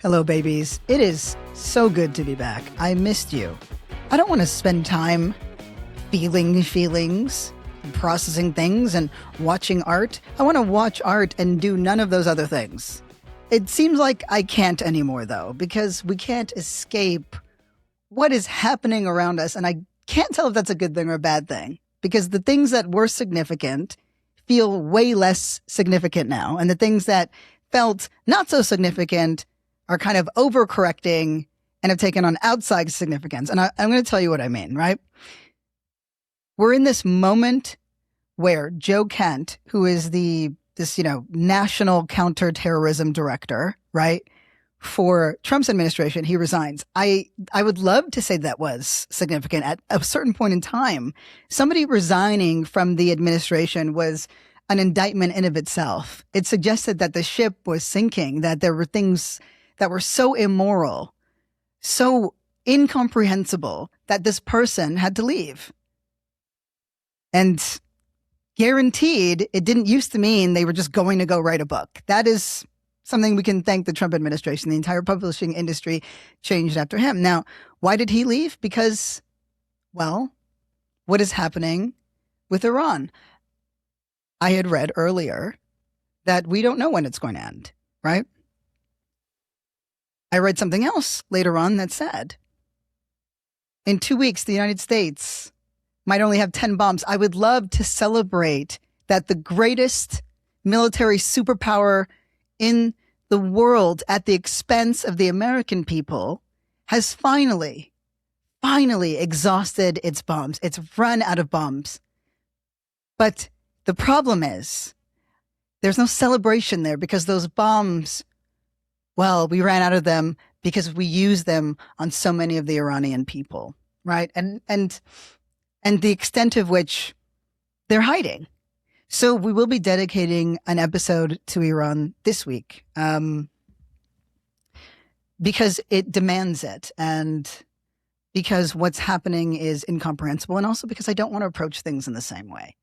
Hello, babies. It is so good to be back. I missed you. I don't want to spend time feeling feelings, processing things, and watching art. I want to watch art and do none of those other things. It seems like I can't anymore, though, because we can't escape what is happening around us. And I can't tell if that's a good thing or a bad thing, because the things that were significant feel way less significant now. And the things that felt not so significant are kind of overcorrecting and have taken on outside significance. And I'm going to tell you what I mean, right? We're in this moment where Joe Kent, who is this national counterterrorism director, right, for Trump's administration, he resigns. I would love to say that was significant. At a certain point in time, somebody resigning from the administration was an indictment in of itself. It suggested that the ship was sinking, that there were things that were so immoral, so incomprehensible that this person had to leave. And guaranteed, it didn't used to mean they were just going to go write a book. That is something we can thank the Trump administration. The entire publishing industry changed after him. Now, why did he leave? Because, well, what is happening with Iran? I had read earlier that we don't know when it's going to end, right? I read something else later on that said, in 2 weeks, the United States might only have 10 bombs. I would love to celebrate that the greatest military superpower in the world at the expense of the American people has finally exhausted its bombs. It's run out of bombs. But the problem is there's no celebration there because those bombs, well, we ran out of them because we used them on so many of the Iranian people, right? And the extent of which they're hiding. So we will be dedicating an episode to Iran this week because it demands it, and because what's happening is incomprehensible, and also because I don't want to approach things in the same way.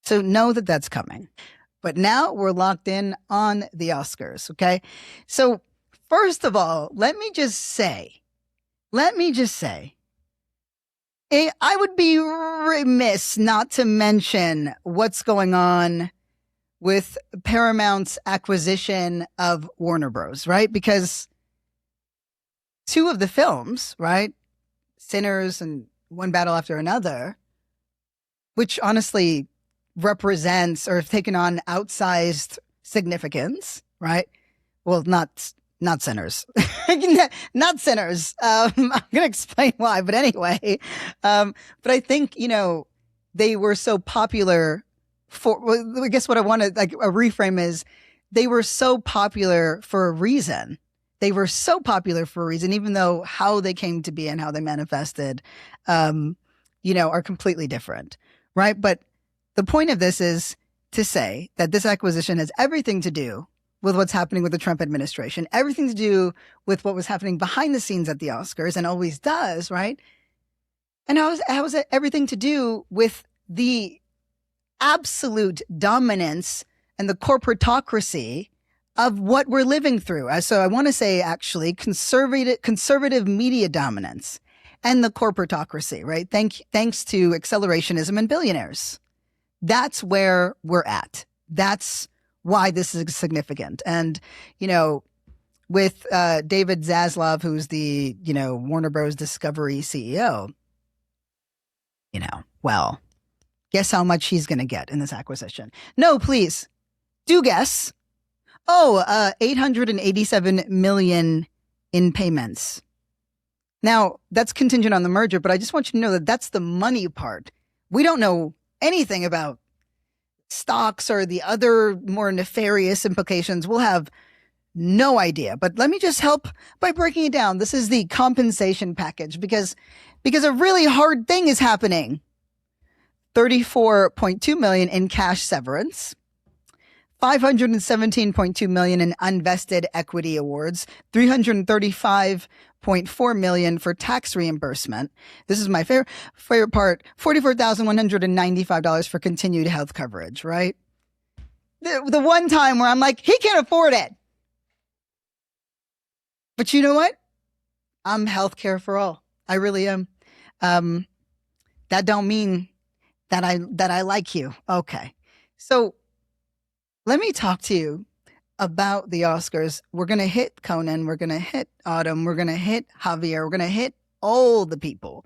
So know that that's coming. But now we're locked in on the Oscars, okay? So first of all, let me just say, I would be remiss not to mention what's going on with Paramount's acquisition of Warner Bros., right? Because two of the films, right, Sinners and One Battle After Another, which honestly represents or have taken on outsized significance, right? Well, not Sinners. Not Sinners. I'm going to explain why, but anyway. But I think, they were so popular I guess what I want to, like, a reframe is they were so popular for a reason. They were so popular for a reason, even though how they came to be and how they manifested, are completely different, right? But the point of this is to say that this acquisition has everything to do with what's happening with the Trump administration, everything to do with what was happening behind the scenes at the Oscars, and always does, right? And how is it everything to do with the absolute dominance and the corporatocracy of what we're living through? So I want to say, actually, conservative media dominance and the corporatocracy, right? Thanks to accelerationism and billionaires. That's where we're at. That's why this is significant. And, with David Zaslav, who's the, Warner Bros. Discovery CEO, well, guess how much he's going to get in this acquisition? No, please, do guess. $887 million in payments. Now, that's contingent on the merger, but I just want you to know that that's the money part. We don't know anything about stocks or the other more nefarious implications. We'll have no idea. But let me just help by breaking it down. This is the compensation package because a really hard thing is happening. $34.2 million in cash severance, $517.2 million in unvested equity awards, $335.4 million for tax reimbursement. This is my favorite part, $44,195 for continued health coverage, right? The one time where I'm like, he can't afford it. But you know what? I'm healthcare for all. I really am. Um, that don't mean that I like you. Okay. So let me talk to you about the Oscars. We're gonna hit Conan, we're gonna hit Autumn, we're gonna hit Javier, we're gonna hit all the people.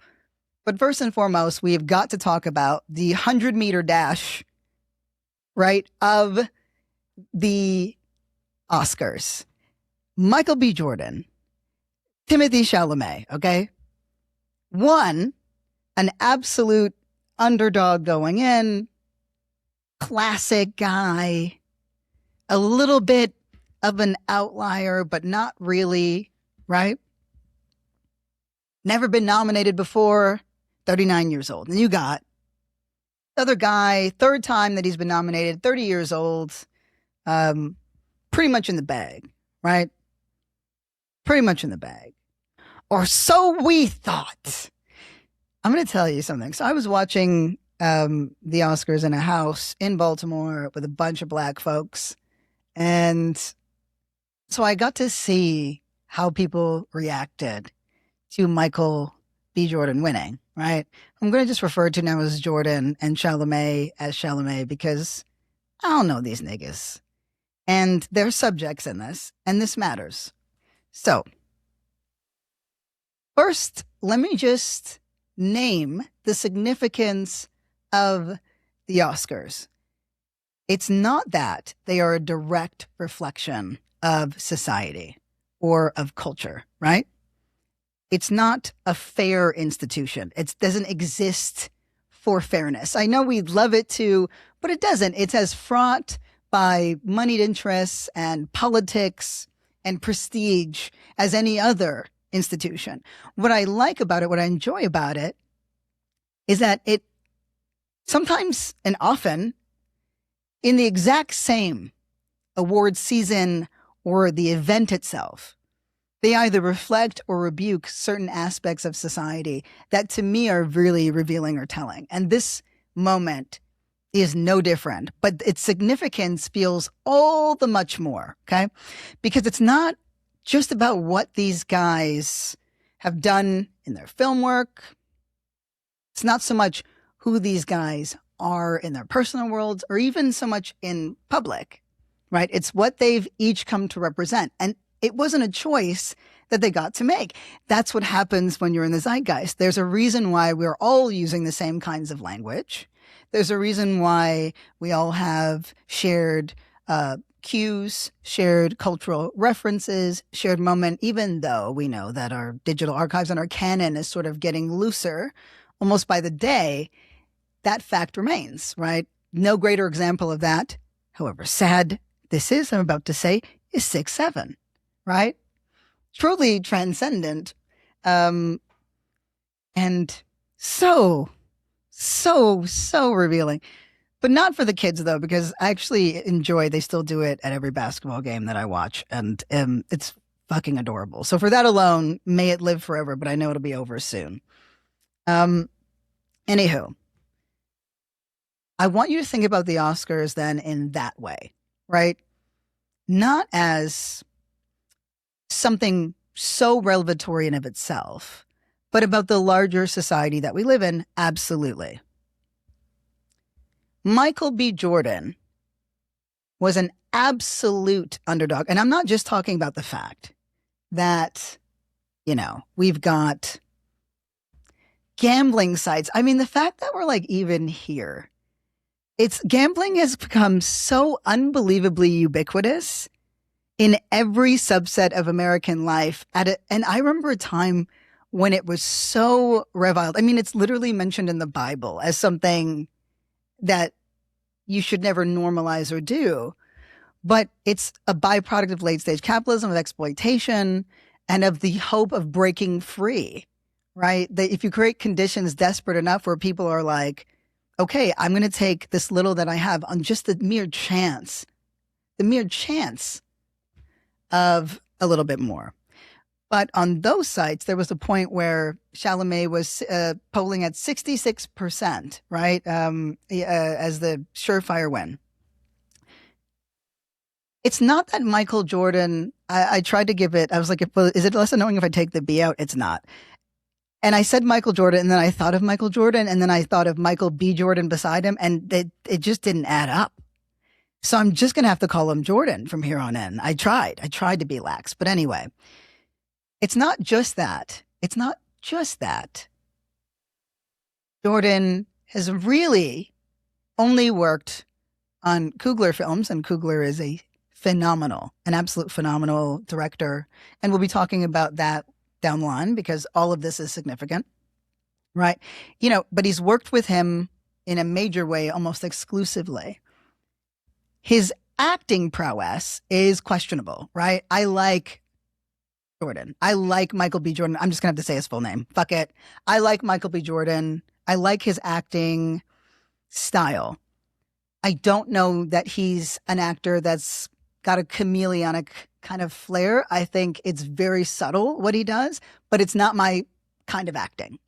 But first and foremost, we have got to talk about the 100-meter dash, right, of the Oscars. Michael B. Jordan, Timothy Chalamet, okay? One, an absolute underdog going in, classic guy, a little bit of an outlier, but not really, right? Never been nominated before, 39 years old. And you got the other guy, third time that he's been nominated, 30 years old, pretty much in the bag, right? Pretty much in the bag. Or so we thought. I'm going to tell you something. So I was watching the Oscars in a house in Baltimore with a bunch of black folks. And so I got to see how people reacted to Michael B. Jordan winning, right? I'm going to just refer to now as Jordan and Chalamet as Chalamet because I don't know these niggas. And they're subjects in this, and this matters. So, first, let me just name the significance of the Oscars. It's not that they are a direct reflection of society or of culture, right? It's not a fair institution. It doesn't exist for fairness. I know we'd love it to, but it doesn't. It's as fraught by moneyed interests and politics and prestige as any other institution. What I like about it, what I enjoy about it, is that it sometimes and often in the exact same award season or the event itself, they either reflect or rebuke certain aspects of society that to me are really revealing or telling. And this moment is no different, but its significance feels all the much more, okay? Because it's not just about what these guys have done in their film work. It's not so much who these guys are in their personal worlds or even so much in public, right? It's what they've each come to represent. And it wasn't a choice that they got to make. That's what happens when you're in the zeitgeist. There's a reason why we're all using the same kinds of language. There's a reason why we all have shared cues, shared cultural references, shared moment, even though we know that our digital archives and our canon is sort of getting looser almost by the day. That fact remains, right? No greater example of that, however sad this is, I'm about to say, is 6-7, right? Truly transcendent. And so revealing. But not for the kids, though, because I actually enjoy, they still do it at every basketball game that I watch. And it's fucking adorable. So for that alone, may it live forever, but I know it'll be over soon. Anywho, I want you to think about the Oscars then in that way, right? Not as something so revelatory in of itself, but about the larger society that we live in, absolutely. Michael B. Jordan was an absolute underdog. And I'm not just talking about the fact that, we've got gambling sites. I mean, the fact that we're like even here, gambling has become so unbelievably ubiquitous in every subset of American life. And I remember a time when it was so reviled. I mean, it's literally mentioned in the Bible as something that you should never normalize or do. But it's a byproduct of late stage capitalism, of exploitation, and of the hope of breaking free, right? That if you create conditions desperate enough where people are like, okay, I'm going to take this little that I have on just the mere chance of a little bit more. But on those sites, there was a point where Chalamet was polling at 66%, right? As the surefire win. It's not that Michael Jordan I tried to give it, I was like, is it less annoying if I take the B out? It's not. And I said Michael Jordan, and then I thought of Michael Jordan, and then I thought of Michael B. Jordan beside him, and it just didn't add up. So I'm just going to have to call him Jordan from here on in. I tried to be lax. But anyway, it's not just that. It's not just that. Jordan has really only worked on Coogler films, and Coogler is an absolute phenomenal director. And we'll be talking about that down the line because all of this is significant, right? But he's worked with him in a major way, almost exclusively. His acting prowess is questionable, right? I like Jordan. I like Michael B. Jordan. I'm just going to have to say his full name. Fuck it. I like Michael B. Jordan. I like his acting style. I don't know that he's an actor that's got a chameleonic kind of flair. I think it's very subtle what he does, but it's not my kind of acting.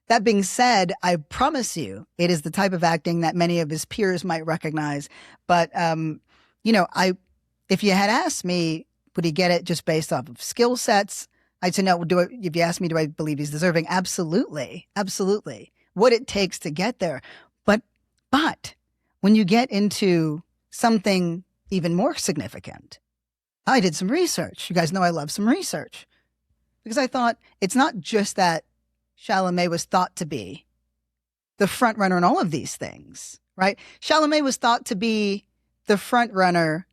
That being said, I promise you it is the type of acting that many of his peers might recognize. But, if you had asked me, would he get it just based off of skill sets? I'd say no. If you ask me, do I believe he's deserving? Absolutely. Absolutely. What it takes to get there. But when you get into something even more significant, I did some research. You guys know I love some research because I thought it's not just that Chala-meh was thought to be the front runner in all of these things, right? Chala-meh was thought to be the front runner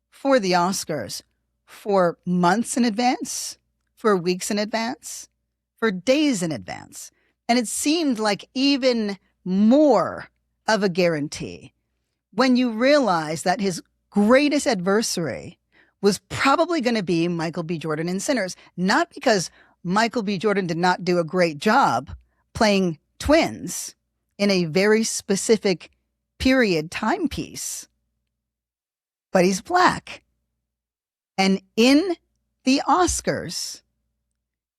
for the Oscars for months in advance, for weeks in advance, for days in advance. And it seemed like even more of a guarantee when you realize that his greatest adversary was probably going to be Michael B. Jordan in Sinners, not because Michael B. Jordan did not do a great job playing twins in a very specific period timepiece, but he's black. And in the Oscars,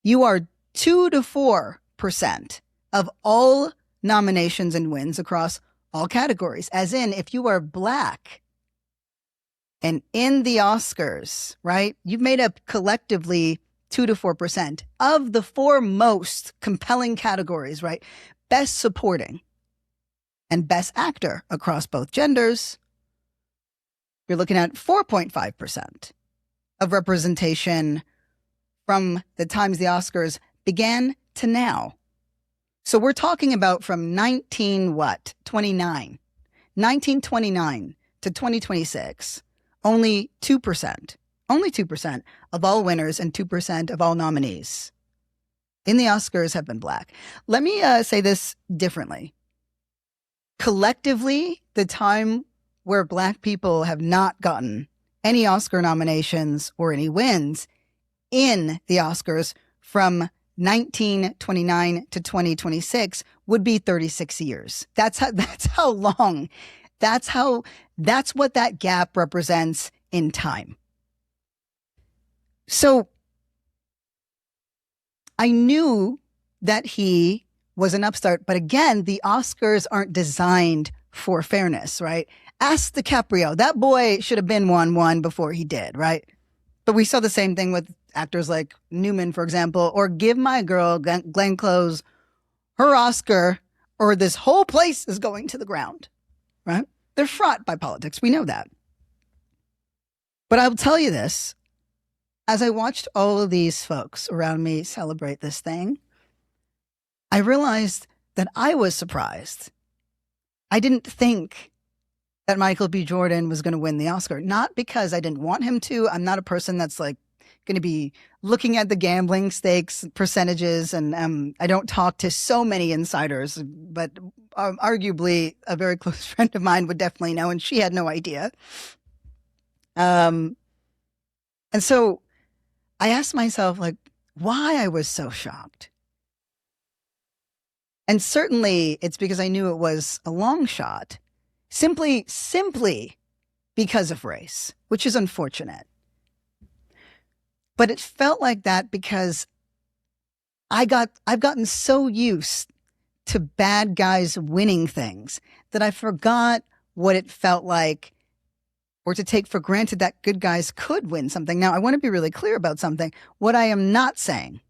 you are 2 to 4% of all nominations and wins across all categories. As in, if you are black and in the Oscars, right, you've made up collectively 2 to 4% of the 4 most compelling categories, right? Best supporting and best actor across both genders. You're looking at 4.5% of representation from the times the Oscars began to now. So we're talking about from 1929 to 2026, only 2% of all winners and 2% of all nominees in the Oscars have been black. Let me say this differently. Collectively, the time where black people have not gotten any Oscar nominations or any wins in the Oscars from 1929 to 2026 would be 36 years. That's how long. That's what that gap represents in time. So I knew that he was an upstart, but again, the Oscars aren't designed for fairness, right? Ask DiCaprio. That boy should have been won before he did, right? But we saw the same thing with actors like Newman, for example, or give my girl Glenn Close her Oscar or this whole place is going to the ground, right? They're fraught by politics. We know that. But I'll tell you this, as I watched all of these folks around me celebrate this thing, I realized that I was surprised. I didn't think that Michael B. Jordan was going to win the Oscar, not because I didn't want him to. I'm not a person that's like going to be looking at the gambling stakes percentages, and I don't talk to so many insiders, but arguably a very close friend of mine would definitely know, and she had no idea. And so I asked myself, like, why I was so shocked. And certainly it's because I knew it was a long shot, simply because of race, which is unfortunate. But it felt like that because I've gotten so used to bad guys winning things that I forgot what it felt like or to take for granted that good guys could win something. Now, I want to be really clear about something. What I am not saying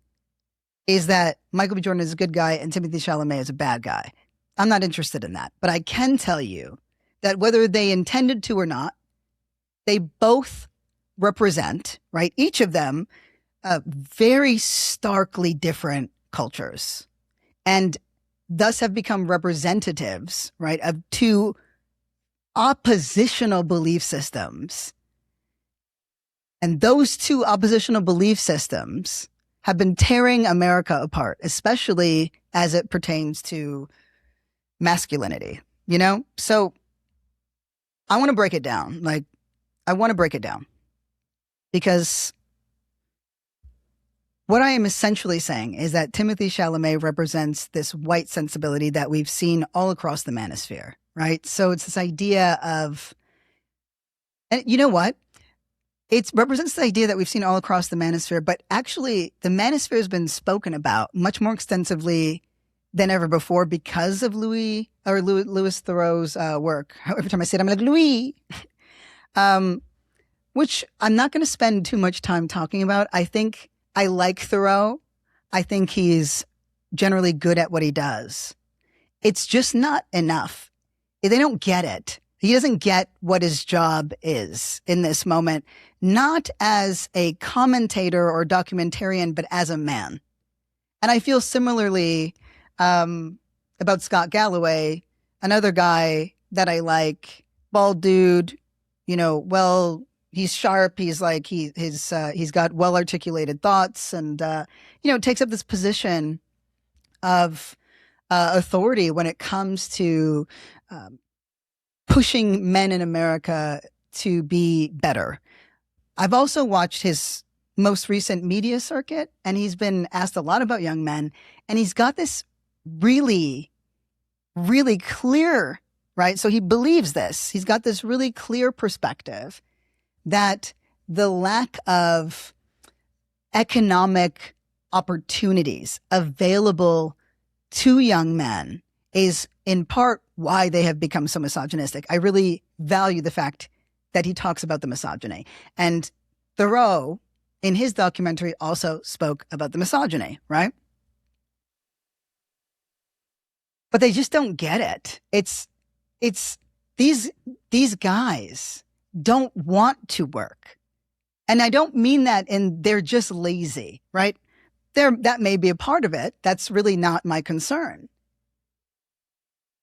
is that Michael B. Jordan is a good guy and Timothée Chalamet is a bad guy. I'm not interested in that. But I can tell you that whether they intended to or not, they both represent, right, each of them, very starkly different cultures, and thus have become representatives, right, of two oppositional belief systems. And those two oppositional belief systems have been tearing America apart, especially as it pertains to masculinity, you know? So I want to break it down. I want to break it down because what I am essentially saying is that Timothée Chalamet represents this white sensibility that we've seen all across the manosphere, right? So it's this idea of, and you know what? It represents the idea that we've seen all across the manosphere, but actually the manosphere has been spoken about much more extensively than ever before because of Louis Theroux's work. Every time I say it, I'm like, Louis, which I'm not going to spend too much time talking about. I think I like Theroux. I think he's generally good at what he does. It's just not enough. They don't get it. He doesn't get what his job is in this moment, not as a commentator or documentarian, but as a man. And I feel similarly about Scott Galloway, another guy that I like, bald dude, you know, well, he's sharp. He's like, he's got well-articulated thoughts and, you know, takes up this position of authority when it comes to pushing men in America to be better. I've also watched his most recent media circuit, and he's been asked a lot about young men, and he's got this really, really clear, right? So he believes this. He's got this really clear perspective that the lack of economic opportunities available to young men is in part why they have become so misogynistic. I really value the fact that he talks about the misogyny. And Theroux, in his documentary, also spoke about the misogyny, right? But they just don't get it. It's these guys don't want to work. And I don't mean that they're just lazy, right? That may be a part of it. That's really not my concern.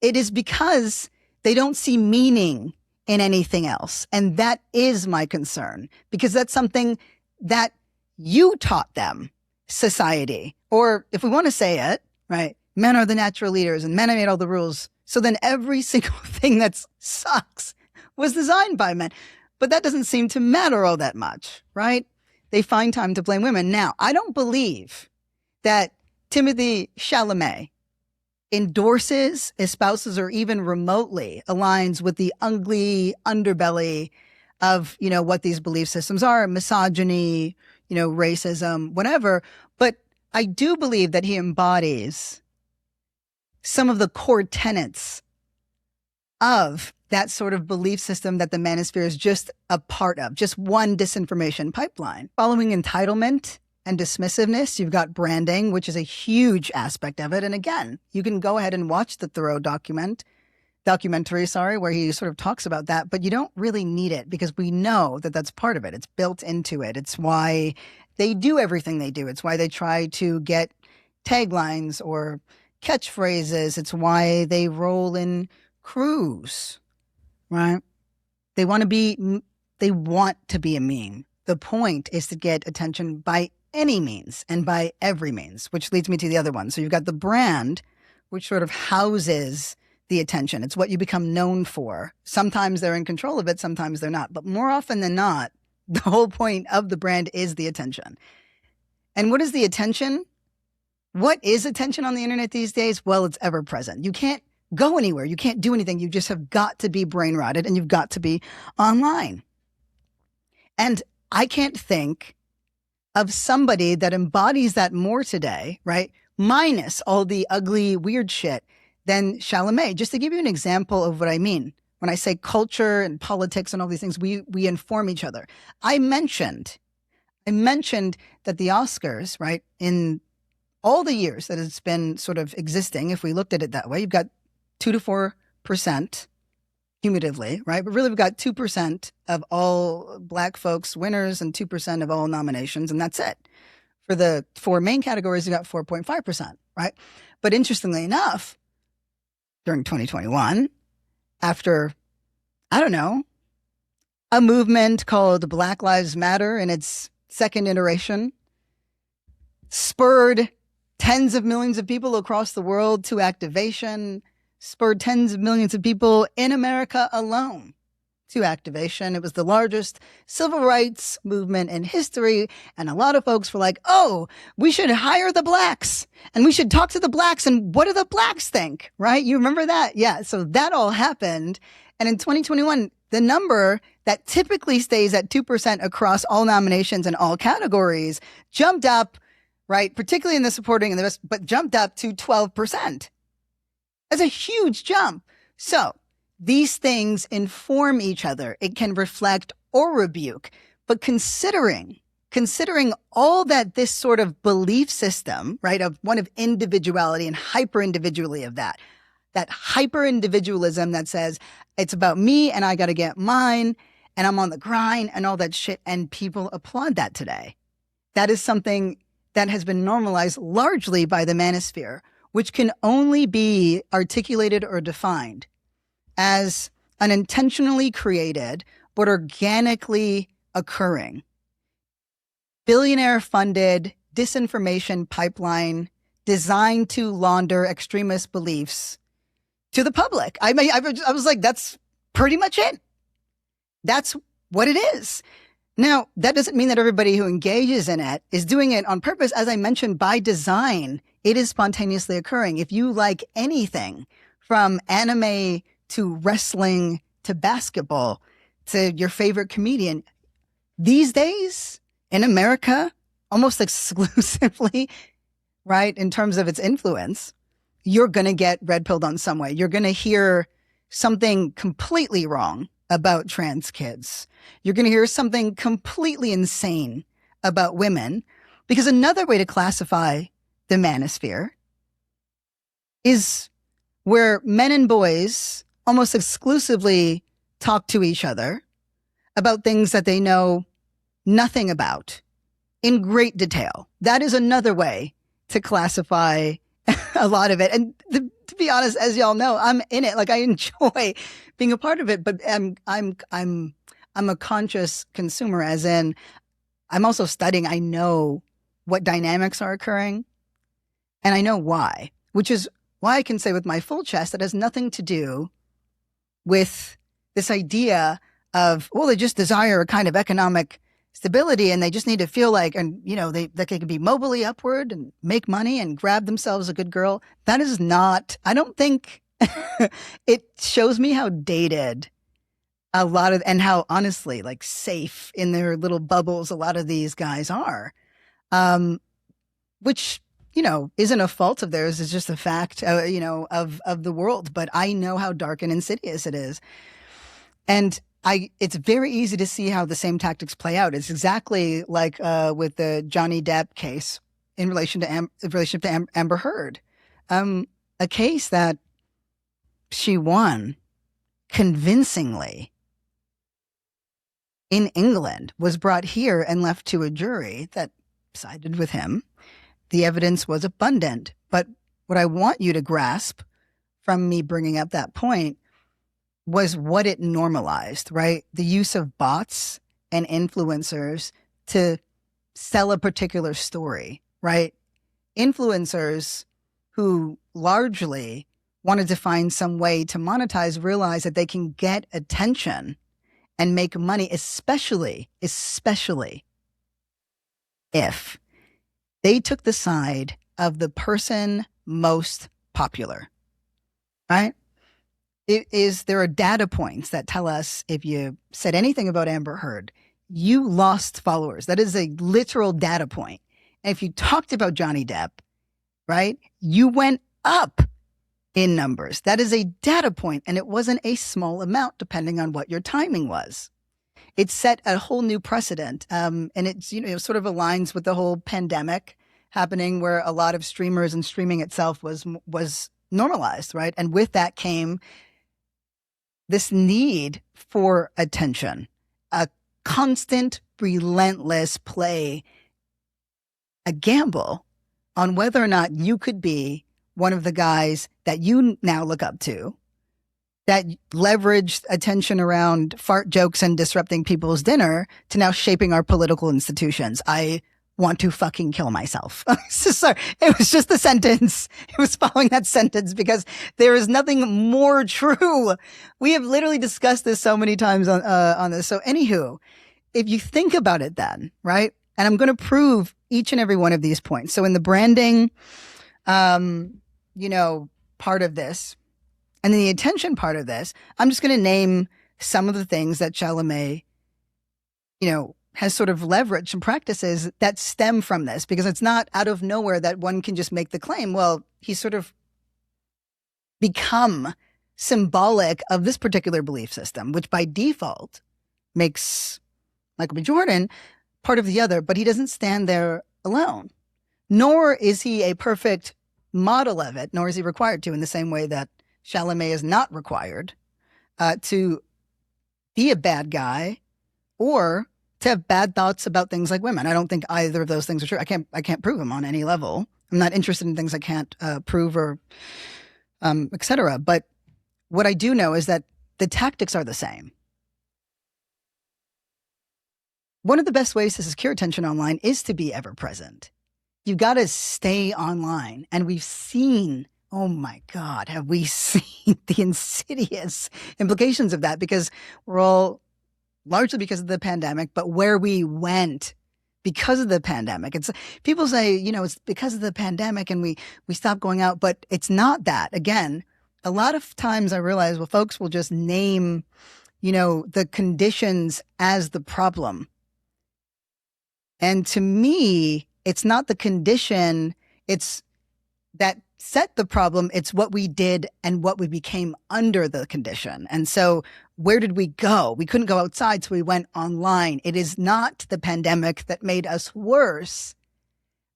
It is because they don't see meaning in anything else. And that is my concern, because that's something that you taught them, society. Or if we want to say it, right, men are the natural leaders and men have made all the rules. So then every single thing that sucks was designed by men. But that doesn't seem to matter all that much, right? They find time to blame women. Now, I don't believe that Timothée Chalamet endorses, espouses, or even remotely aligns with the ugly underbelly of, you know, what these belief systems are, misogyny, you know, racism, whatever. But I do believe that he embodies some of the core tenets of that sort of belief system that the manosphere is just a part of, just one disinformation pipeline. Following entitlement and dismissiveness, you've got branding, which is a huge aspect of it. And again, you can go ahead and watch the Theroux documentary, where he sort of talks about that, but you don't really need it because we know that that's part of it. It's built into it. It's why they do everything they do. It's why they try to get taglines or catchphrases. It's why they roll in crews, right? They want to be a meme. The point is to get attention by any means and by every means, which leads me to the other one. So you've got the brand, which sort of houses the attention. It's what you become known for. Sometimes they're in control of it, sometimes they're not. But more often than not, the whole point of the brand is the attention. And what is the attention? What is attention on the internet these days? Well, it's ever present. You can't go anywhere. You can't do anything. You just have got to be brain rotted and you've got to be online. And I can't think of somebody that embodies that more today, right? Minus all the ugly, weird shit than Chalamet. Just to give you an example of what I mean. when I say culture and politics and all these things, we inform each other. I mentioned that the Oscars, right, in all the years that it's been sort of existing, if we looked at it that way, you've got 2 to 4% cumulatively, right? But really, we've got 2% of all Black folks winners and 2% of all nominations, and that's it. For the 4 main categories, you got 4.5%, right? But interestingly enough, during 2021, after, I don't know, a movement called Black Lives Matter in its second iteration spurred tens of millions of people across the world to activation, spurred tens of millions of people in America alone to activation. It was the largest civil rights movement in history. And a lot of folks were like, oh, we should hire the Blacks and we should talk to the Blacks. And what do the Blacks think? Right? You remember that? Yeah. So that all happened. And in 2021, the number that typically stays at 2% across all nominations and all categories jumped up, right? Particularly in the supporting and the rest, but jumped up to 12%. That's a huge jump. So these things inform each other. It can reflect or rebuke, but considering all that this sort of belief system, right, of one of individuality and hyper-individuality of that hyper-individualism that says it's about me and I got to get mine and I'm on the grind and all that shit, and people applaud that today. That is something that has been normalized largely by the manosphere, which can only be articulated or defined as an intentionally created but organically occurring billionaire-funded disinformation pipeline designed to launder extremist beliefs to the public. I was like, that's pretty much it. That's what it is. Now, that doesn't mean that everybody who engages in it is doing it on purpose. As I mentioned, by design, it is spontaneously occurring. If you like anything from anime to wrestling to basketball to your favorite comedian, these days in America, almost exclusively, right, in terms of its influence, you're going to get red-pilled on some way. You're going to hear something completely wrong about trans kids. You're going to hear something completely insane about women, because another way to classify the manosphere is where men and boys almost exclusively talk to each other about things that they know nothing about in great detail. That is another way to classify a lot of it. And to be honest, as y'all know, I'm in it. Like, I enjoy being a part of it, but I'm a conscious consumer, as in I'm also studying. I know what dynamics are occurring and I know why, which is why I can say with my full chest that has nothing to do with this idea of, well, they just desire a kind of economic stability and they just need to feel like, and you know, they can be mobily upward and make money and grab themselves a good girl. That is not, I don't think it shows me how dated a lot of, and how honestly, like, safe in their little bubbles a lot of these guys are, which, you know, isn't a fault of theirs. It's just a fact, you know, of the world. But I know how dark and insidious it is. And it's very easy to see how the same tactics play out. It's exactly like with the Johnny Depp case in relation to Amber Heard, a case that she won convincingly in England, was brought here and left to a jury that sided with him. The evidence was abundant. But what I want you to grasp from me bringing up that point was what it normalized, right? The use of bots and influencers to sell a particular story, right? Influencers who largely wanted to find some way to monetize realize that they can get attention and make money, especially if they took the side of the person most popular, right? There are data points that tell us if you said anything about Amber Heard, you lost followers. That is a literal data point. And if you talked about Johnny Depp, right, you went up. in numbers. That is a data point, and it wasn't a small amount depending on what your timing was. It set a whole new precedent, and it's, it sort of aligns with the whole pandemic happening, where a lot of streamers and streaming itself was normalized, right? And with that came this need for attention, a constant, relentless play, a gamble on whether or not you could be one of the guys that you now look up to, that leveraged attention around fart jokes and disrupting people's dinner to now shaping our political institutions. I want to fucking kill myself. Sorry, it was just the sentence. It was following that sentence because there is nothing more true. We have literally discussed this so many times on this. So anywho, if you think about it then, right? And I'm going to prove each and every one of these points. So in the branding, part of this, and then the attention part of this, I'm just going to name some of the things that Chala-meh, has sort of leveraged and practices that stem from this, because it's not out of nowhere that one can just make the claim, well, he's sort of become symbolic of this particular belief system, which by default makes Michael B. Jordan part of the other, but he doesn't stand there alone. Nor is he a perfect model of it, nor is he required to, in the same way that Chala-meh is not required to be a bad guy or to have bad thoughts about things like women. I don't think either of those things are true. I can't prove them on any level. I'm not interested in things I can't prove or et cetera. But what I do know is that the tactics are the same. One of the best ways to secure attention online is to be ever present. You've got to stay online. And we've seen, oh my God, have we seen the insidious implications of that? Because we're all, largely because of the pandemic, but where we went because of the pandemic. It's, people say, it's because of the pandemic and we stopped going out, but it's not that. Again, a lot of times I realize, well, folks will just name, the conditions as the problem. And to me, it's not the condition, it's that set the problem, it's what we did and what we became under the condition. And so where did we go? We couldn't go outside, so we went online. It is not the pandemic that made us worse,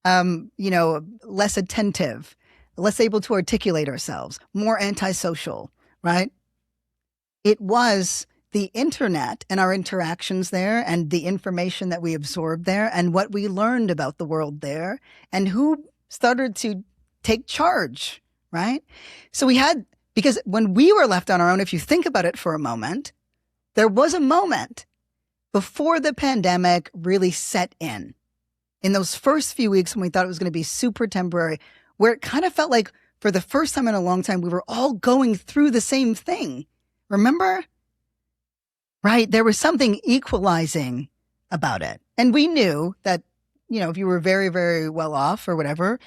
less attentive, less able to articulate ourselves, more antisocial, right? It was the internet and our interactions there and the information that we absorbed there and what we learned about the world there and who started to take charge, right? So because when we were left on our own, if you think about it for a moment, there was a moment before the pandemic really set in those first few weeks when we thought it was going to be super temporary, where it kind of felt like for the first time in a long time, we were all going through the same thing. Remember? Right? There was something equalizing about it. And we knew that, if you were very, very well off or whatever,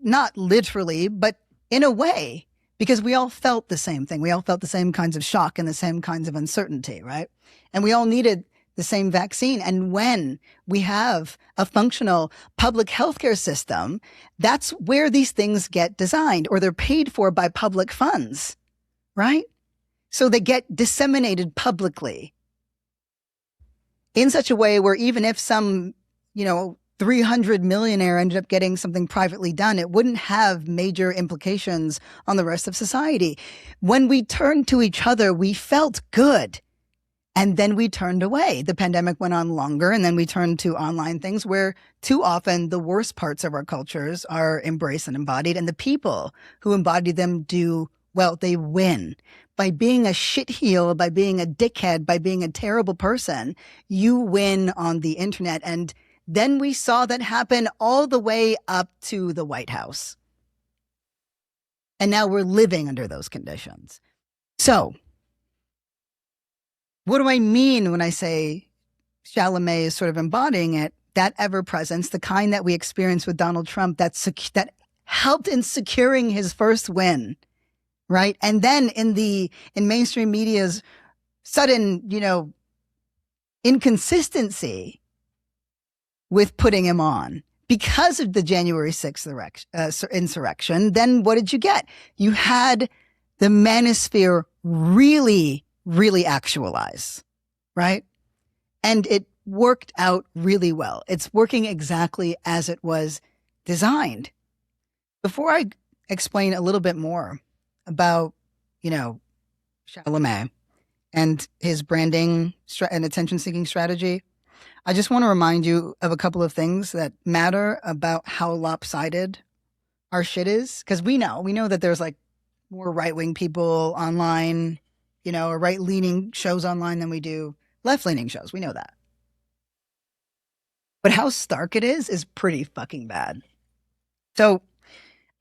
not literally, but in a way, because we all felt the same thing. We all felt the same kinds of shock and the same kinds of uncertainty, right? And we all needed the same vaccine. And when we have a functional public healthcare system, that's where these things get designed, or they're paid for by public funds, right? So they get disseminated publicly in such a way where even if some, 300 millionaire ended up getting something privately done, it wouldn't have major implications on the rest of society. When we turned to each other, we felt good. And then we turned away. The pandemic went on longer, and then we turned to online things where too often the worst parts of our cultures are embraced and embodied. And the people who embody them they win. By being a shitheel, by being a dickhead, by being a terrible person, you win on the internet. And then we saw that happen all the way up to the White House. And now we're living under those conditions. So, what do I mean when I say Chala-meh is sort of embodying it? That ever-presence, the kind that we experienced with Donald Trump, that helped in securing his first win. Right. And then in mainstream media's sudden, inconsistency with putting him on, because of the January 6th insurrection, then what did you get? You had the manosphere really, really actualize, right? And it worked out really well. It's working exactly as it was designed. Before I explain a little bit more about, Chala-meh and his branding and attention-seeking strategy, I just want to remind you of a couple of things that matter about how lopsided our shit is. Because we know that there's like more right-wing people online, or right-leaning shows online than we do left-leaning shows. We know that. But how stark it is pretty fucking bad. So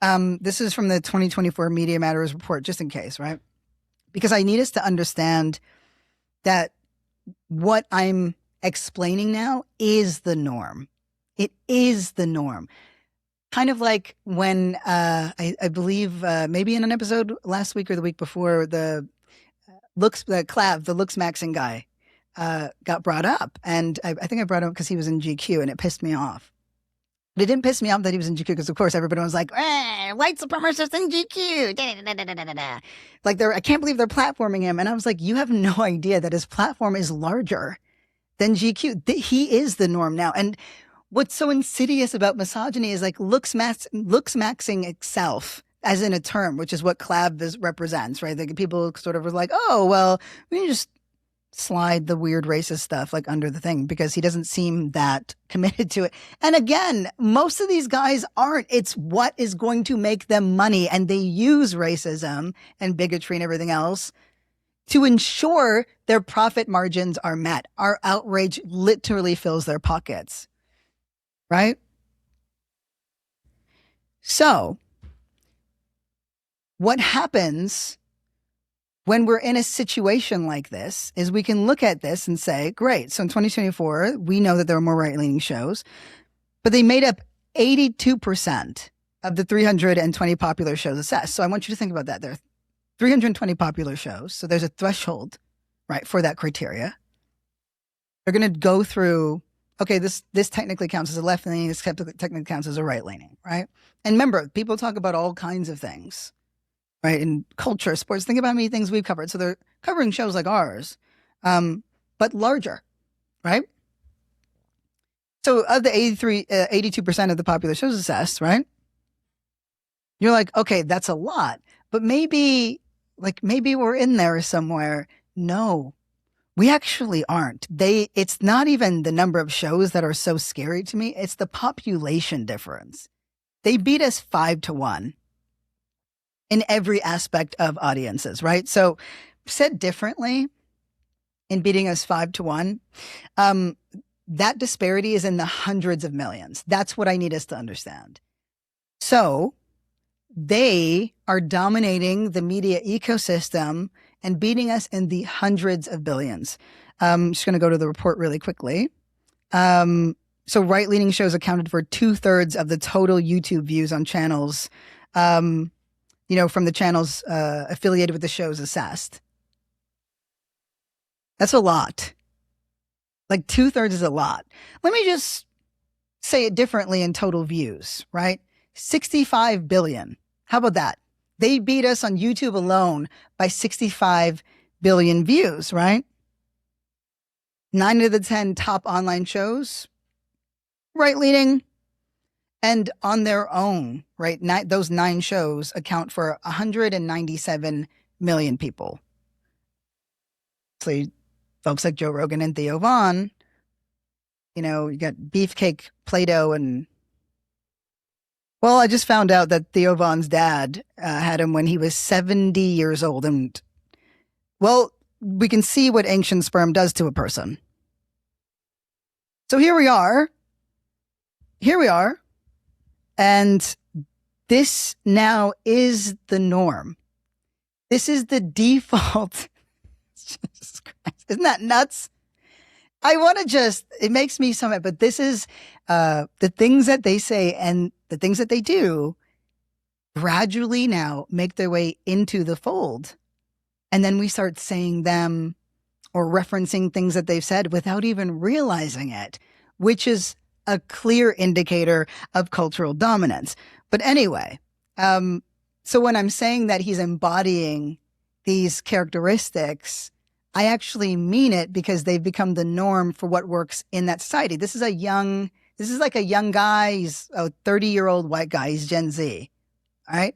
this is from the 2024 Media Matters report, just in case, right? Because I need us to understand that what I'm explaining now is the norm. It is the norm. Kind of like when I believe maybe in an episode last week or the week before, the looks maxing guy got brought up, and I think I brought him up because he was in GQ, and it pissed me off. But it didn't piss me off that he was in GQ because, of course, everybody was like, white supremacists in GQ. Like, I can't believe they're platforming him. And I was like, you have no idea that his platform is larger than GQ. He is the norm now. And what's so insidious about misogyny is like looks maxing itself as in a term, which is what CLAV represents, right? Like people sort of were like, oh, well, we can just slide the weird racist stuff like under the thing because he doesn't seem that committed to it. And again, most of these guys aren't. It's what is going to make them money. And they use racism and bigotry and everything else to ensure their profit margins are met. Our outrage literally fills their pockets, right? So what happens when we're in a situation like this is we can look at this and say, great. So in 2024, we know that there are more right-leaning shows, but they made up 82% of the 320 popular shows assessed. So I want you to think about that. There are 320 popular shows. So there's a threshold, right, for that criteria. They're going to go through, okay, this technically counts as a left-leaning, this technically counts as a right-leaning, right? And remember, people talk about all kinds of things, right? In culture, sports, think about how many things we've covered. So they're covering shows like ours, but larger, right? So of the 82% of the popular shows assessed, right? You're like, okay, that's a lot, but maybe we're in there somewhere. No, we actually aren't. It's not even the number of shows that are so scary to me. It's the population difference. They beat us 5-1. In every aspect of audiences, right? So said differently, in beating us 5-1, that disparity is in the hundreds of millions. That's what I need us to understand. So they are dominating the media ecosystem and beating us in the hundreds of billions. I'm just going to go to the report really quickly. So right-leaning shows accounted for 2/3 of the total YouTube views on channels, from the channels affiliated with the shows assessed. That's a lot. Like 2/3 is a lot. Let me just say it differently in total views, right? 65 billion. How about that? They beat us on YouTube alone by 65 billion views, right? 9 of the 10 top online shows, right-leaning, and on their own, right? Those 9 shows account for 197 million people. So folks like Joe Rogan and Theo Vaughn, you got Beefcake, Plato, and well, I just found out that Theo Vaughn's dad had him when he was 70 years old. And well, we can see what ancient sperm does to a person. So here we are. And this now is the norm. This is the default. Jesus Christ. Isn't that nuts? I want to it makes me so mad, but this is the things that they say and the things that they do gradually now make their way into the fold. And then we start saying them or referencing things that they've said without even realizing it, which is a clear indicator of cultural dominance. But anyway, so when I'm saying that he's embodying these characteristics, I actually mean it because they've become the norm for what works in that society. This is like a young guy. He's a 30-year-old white guy. He's Gen Z. All right.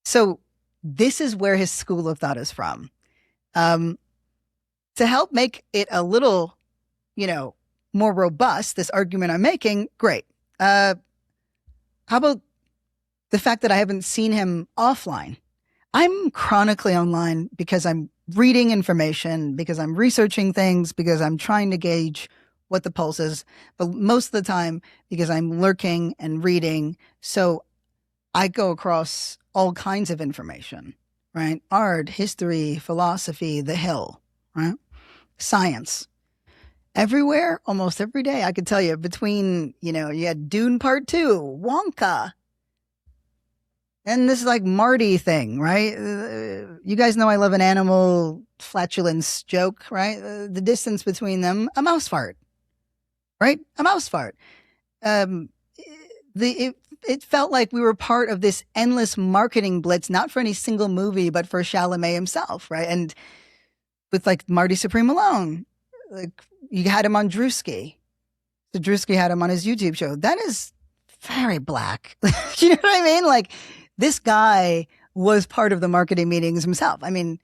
So this is where his school of thought is from. To help make it a little, more robust, this argument I'm making, great. How about the fact that I haven't seen him offline? I'm chronically online because I'm reading information, because I'm researching things, because I'm trying to gauge what the pulse is, but most of the time because I'm lurking and reading. So I go across all kinds of information, right? Art, history, philosophy, the Hill, right? Science. Everywhere, almost every day, I could tell you between, you had Dune Part 2, Wonka, and this like Marty thing, right? You guys know I love an animal flatulence joke, right? The distance between them, a mouse fart, right? A mouse fart. It felt like we were part of this endless marketing blitz, not for any single movie, but for Chalamet himself, right? And with like Marty Supreme alone, like you had him on Drewski. So Drewski had him on his YouTube show. That is very black. You know what I mean? Like this guy was part of the marketing meetings himself. I mean,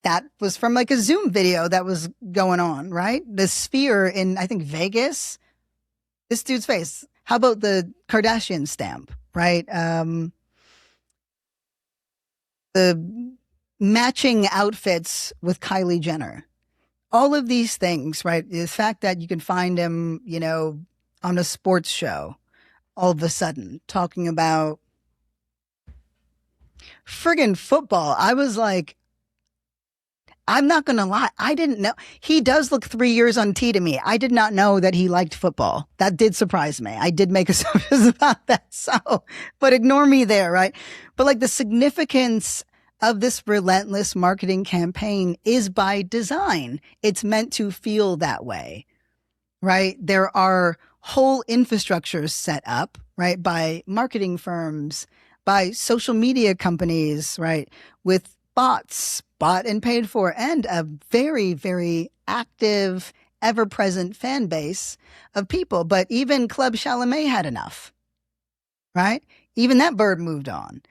that was from like a Zoom video that was going on, right? The Sphere in, I think, Vegas. This dude's face. How about the Kardashian stamp, right? The matching outfits with Kylie Jenner. All of these things, right? The fact that you can find him, on a sports show all of a sudden talking about friggin' football. I was like, I'm not going to lie. I didn't know. He does look 3 years on T to me. I did not know that he liked football. That did surprise me. I did make assumptions about that. So, but ignore me there, right? But like the significance of this relentless marketing campaign is by design. It's meant to feel that way, right? There are whole infrastructures set up, right? By marketing firms, by social media companies, right? With bots, bought and paid for, and a very, very active, ever-present fan base of people. But even Club Chala-meh had enough, right? Even that bird moved on.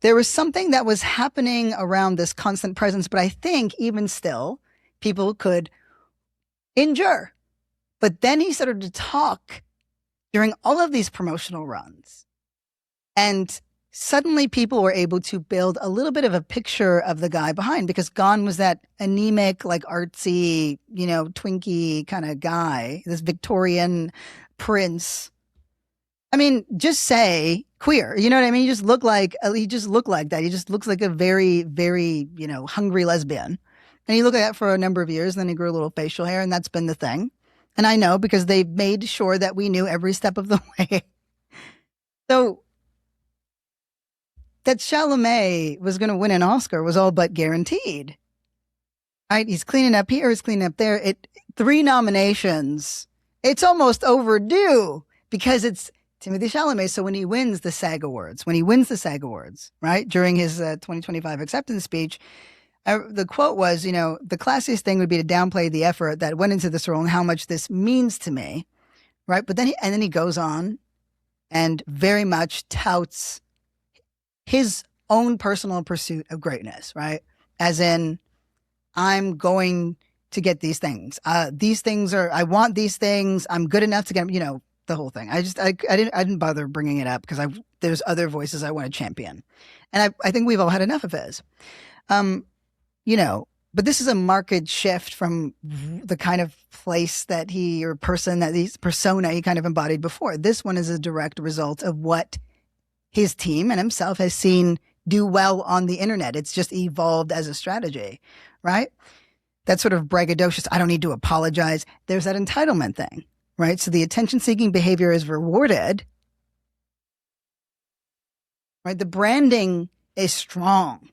There was something that was happening around this constant presence, but I think even still, people could endure. But then he started to talk during all of these promotional runs. And suddenly people were able to build a little bit of a picture of the guy behind, because gone was that anemic, like artsy, Twinkie kind of guy, this Victorian prince. I mean, just say queer. You know what I mean? He just looked like that. He just looks like a very, very, hungry lesbian. And he looked like that for a number of years. And then he grew a little facial hair, and that's been the thing. And I know because they made sure that we knew every step of the way. So that Chalamet was going to win an Oscar was all but guaranteed. Right? He's cleaning up here, he's cleaning up there. 3 nominations. It's almost overdue because it's Timothée Chalamet. So when he wins the SAG Awards, right, during his 2025 acceptance speech, the quote was, the classiest thing would be to downplay the effort that went into this role and how much this means to me, right? But then he goes on and very much touts his own personal pursuit of greatness, right? As in, I'm going to get these things. I want these things. I'm good enough to get them, the whole thing. I didn't bother bringing it up because there's other voices I want to champion. And I think we've all had enough of his. But this is a marked shift from the kind of place that persona he kind of embodied before. This one is a direct result of what his team and himself has seen do well on the internet. It's just evolved as a strategy, right? That sort of braggadocious, I don't need to apologize. There's that entitlement thing, right? So the attention-seeking behavior is rewarded, right? The branding is strong.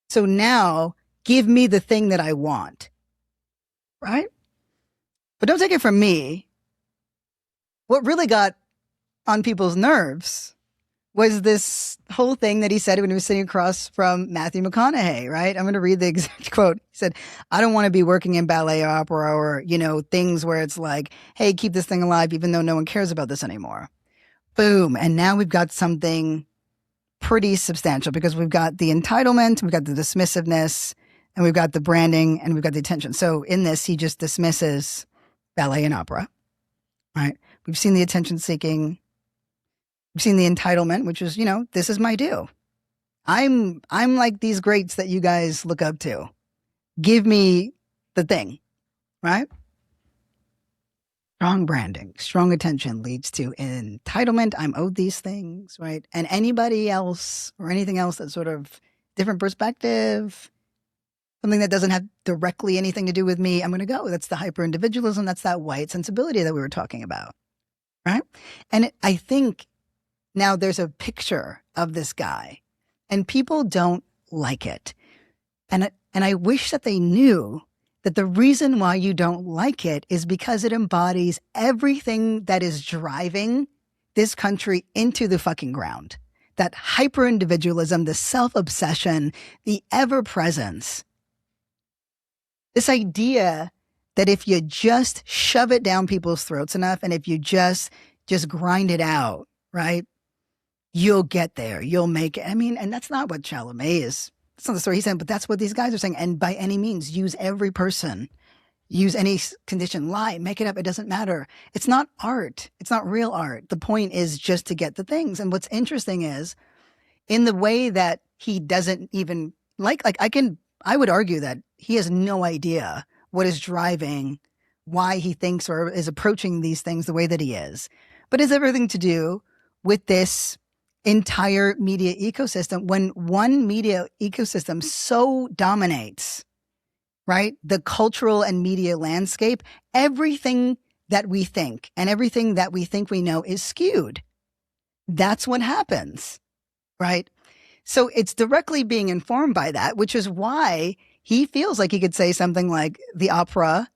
So now give me the thing that I want, right? But don't take it from me. what really got on people's nerves was this whole thing that he said when he was sitting across from Matthew McConaughey, right? I'm going to read the exact quote. He said, I don't want to be working in ballet or opera or, things where it's like, hey, keep this thing alive, even though no one cares about this anymore. Boom. And now we've got something pretty substantial because we've got the entitlement, we've got the dismissiveness, and we've got the branding, and we've got the attention. So in this, he just dismisses ballet and opera, right? We've seen the attention seeking. We've seen the entitlement, which is, this is my due. I'm like these greats that you guys look up to. Give me the thing, right? Strong branding, strong attention leads to entitlement. I'm owed these things, right? And anybody else or anything else that's sort of different perspective, something that doesn't have directly anything to do with me, I'm going to go. That's the hyper individualism. That's that white sensibility that we were talking about, right? And I think now there's a picture of this guy and people don't like it. And I wish that they knew that the reason why you don't like it is because it embodies everything that is driving this country into the fucking ground. That hyper-individualism, the self-obsession, the ever-presence. This idea that if you just shove it down people's throats enough and if you just grind it out, right, you'll get there. You'll make it. I mean, and that's not what Chala-meh is. That's not the story he's saying, but that's what these guys are saying. And by any means, use every person, use any condition, lie, make it up. It doesn't matter. It's not art. It's not real art. The point is just to get the things. And what's interesting is in the way that he doesn't even I would argue that he has no idea what is driving, why he thinks or is approaching these things the way that he is. But it's everything to do with this entire media ecosystem. When one media ecosystem so dominates, right, the cultural and media landscape, everything that we think and everything that we think we know is skewed. That's what happens, right? So it's directly being informed by that, which is why he feels like he could say something like the opera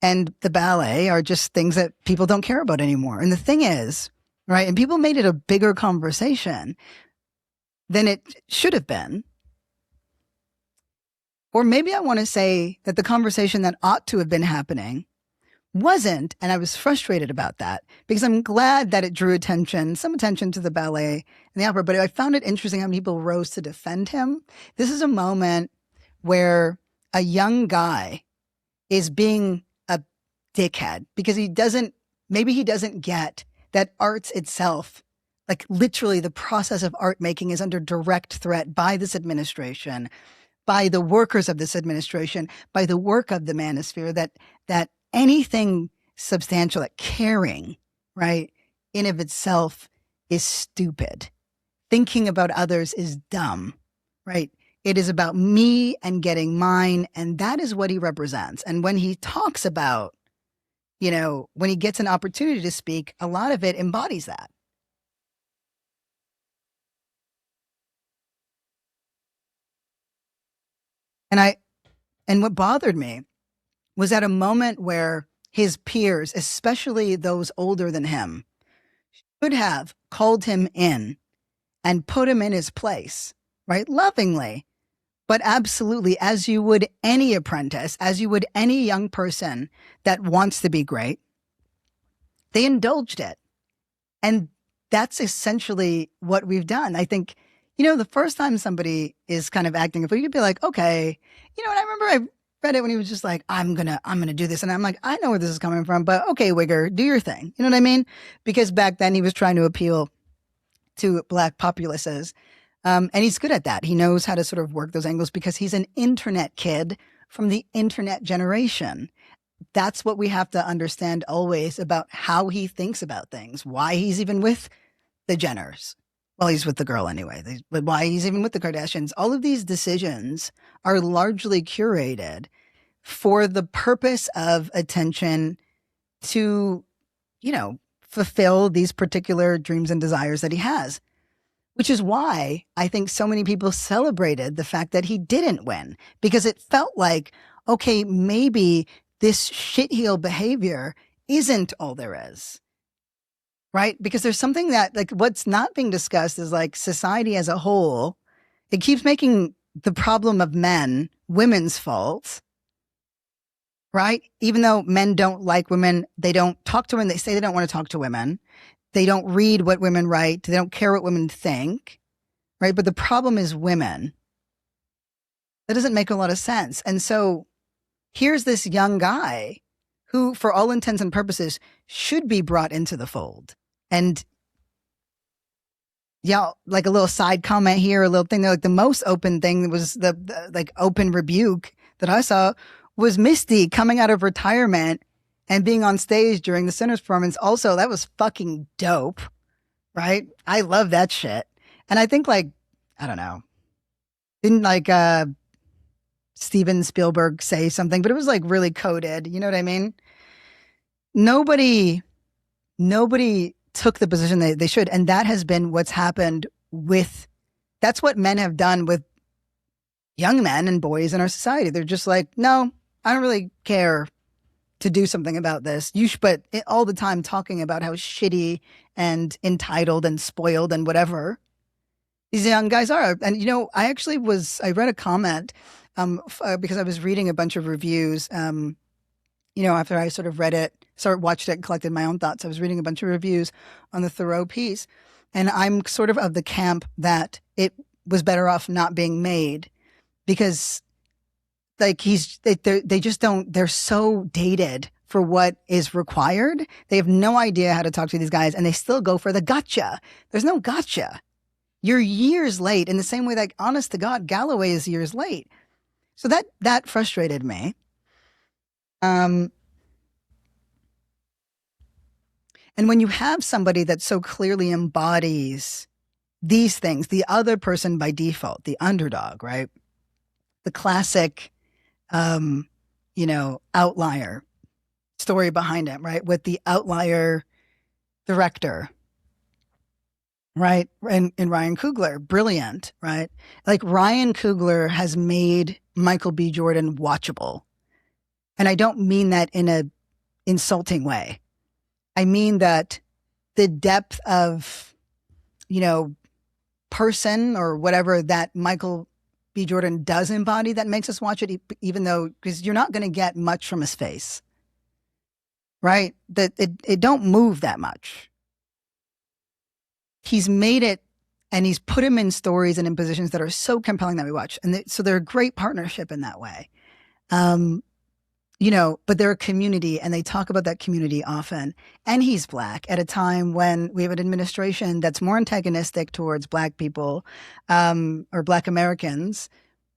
and the ballet are just things that people don't care about anymore. And the thing is, right, and people made it a bigger conversation than it should have been. Or maybe I want to say that the conversation that ought to have been happening wasn't, and I was frustrated about that because I'm glad that it drew some attention to the ballet and the opera, but I found it interesting how people rose to defend him. This is a moment where a young guy is being a dickhead because maybe he doesn't get that arts itself, like literally the process of art making is under direct threat by this administration, by the workers of this administration, by the work of the manosphere, that anything substantial, like caring, right, in of itself is stupid. Thinking about others is dumb, right? It is about me and getting mine, and that is what he represents. And when he talks about, when he gets an opportunity to speak, a lot of it embodies that. And what bothered me was at a moment where his peers, especially those older than him, should have called him in and put him in his place, right? Lovingly, but absolutely, as you would any apprentice, as you would any young person that wants to be great. They indulged it. And that's essentially what we've done. I think, the first time somebody is kind of acting a fool, you'd be like, okay, and I remember I read it when he was just like, I'm gonna do this. And I'm like, I know where this is coming from, but okay, Wigger, do your thing. You know what I mean? Because back then he was trying to appeal to Black populaces. And he's good at that. He knows how to sort of work those angles because he's an internet kid from the internet generation. That's what we have to understand always about how he thinks about things, why he's even with the Jenners. Well, he's with the girl anyway, but why he's even with the Kardashians. All of these decisions are largely curated for the purpose of attention to, fulfill these particular dreams and desires that he has. Which is why I think so many people celebrated the fact that he didn't win, because it felt like, okay, maybe this shitheel behavior isn't all there is, right? Because there's something that, like, what's not being discussed is like society as a whole. It keeps making the problem of men women's fault, right? Even though men don't like women, they don't talk to women. They say they don't want to talk to women. They don't read what women write. They don't care what women think, right? But the problem is women. That doesn't make a lot of sense. And so here's this young guy who, for all intents and purposes, should be brought into the fold. And yeah, like a little side comment here, a little thing there, like the most open thing was the like open rebuke that I saw was Misty coming out of retirement and being on stage during the Sinners performance. Also, that was fucking dope, right? I love that shit. And I think, like, I don't know, didn't like Steven Spielberg say something, but it was like really coded. You know what I mean? Nobody took the position they should. And that has been what's happened with, that's what men have done with young men and boys in our society. They're just like, no, I don't really care to do something about this. But all the time talking about how shitty and entitled and spoiled and whatever these young guys are. And, you know, I read a comment because I was reading a bunch of reviews, you know, after I sort of watched it and collected my own thoughts. I was reading a bunch of reviews on the Thoreau piece, and I'm sort of the camp that it was better off not being made because, like, they just don't, they're so dated for what is required. They have no idea how to talk to these guys, and they still go for the gotcha. There's no gotcha. You're years late in the same way that, honest to God, Galloway is years late. So that frustrated me. And when you have somebody that so clearly embodies these things, the other person by default, the underdog, right? The classic, you know, outlier story behind it, right? With the outlier director, right? And Ryan Coogler, brilliant, right? Like Ryan Coogler has made Michael B. Jordan watchable. And I don't mean that in a insulting way. I mean that the depth of, you know, person or whatever that Michael B. Jordan does embody that makes us watch it, even though, because you're not going to get much from his face, right? That it don't move that much. He's made it, and he's put him in stories and in positions that are so compelling that we watch. And so they're a great partnership in that way. You know, but they're a community, and they talk about that community often. And he's Black at a time when we have an administration that's more antagonistic towards Black people or Black Americans,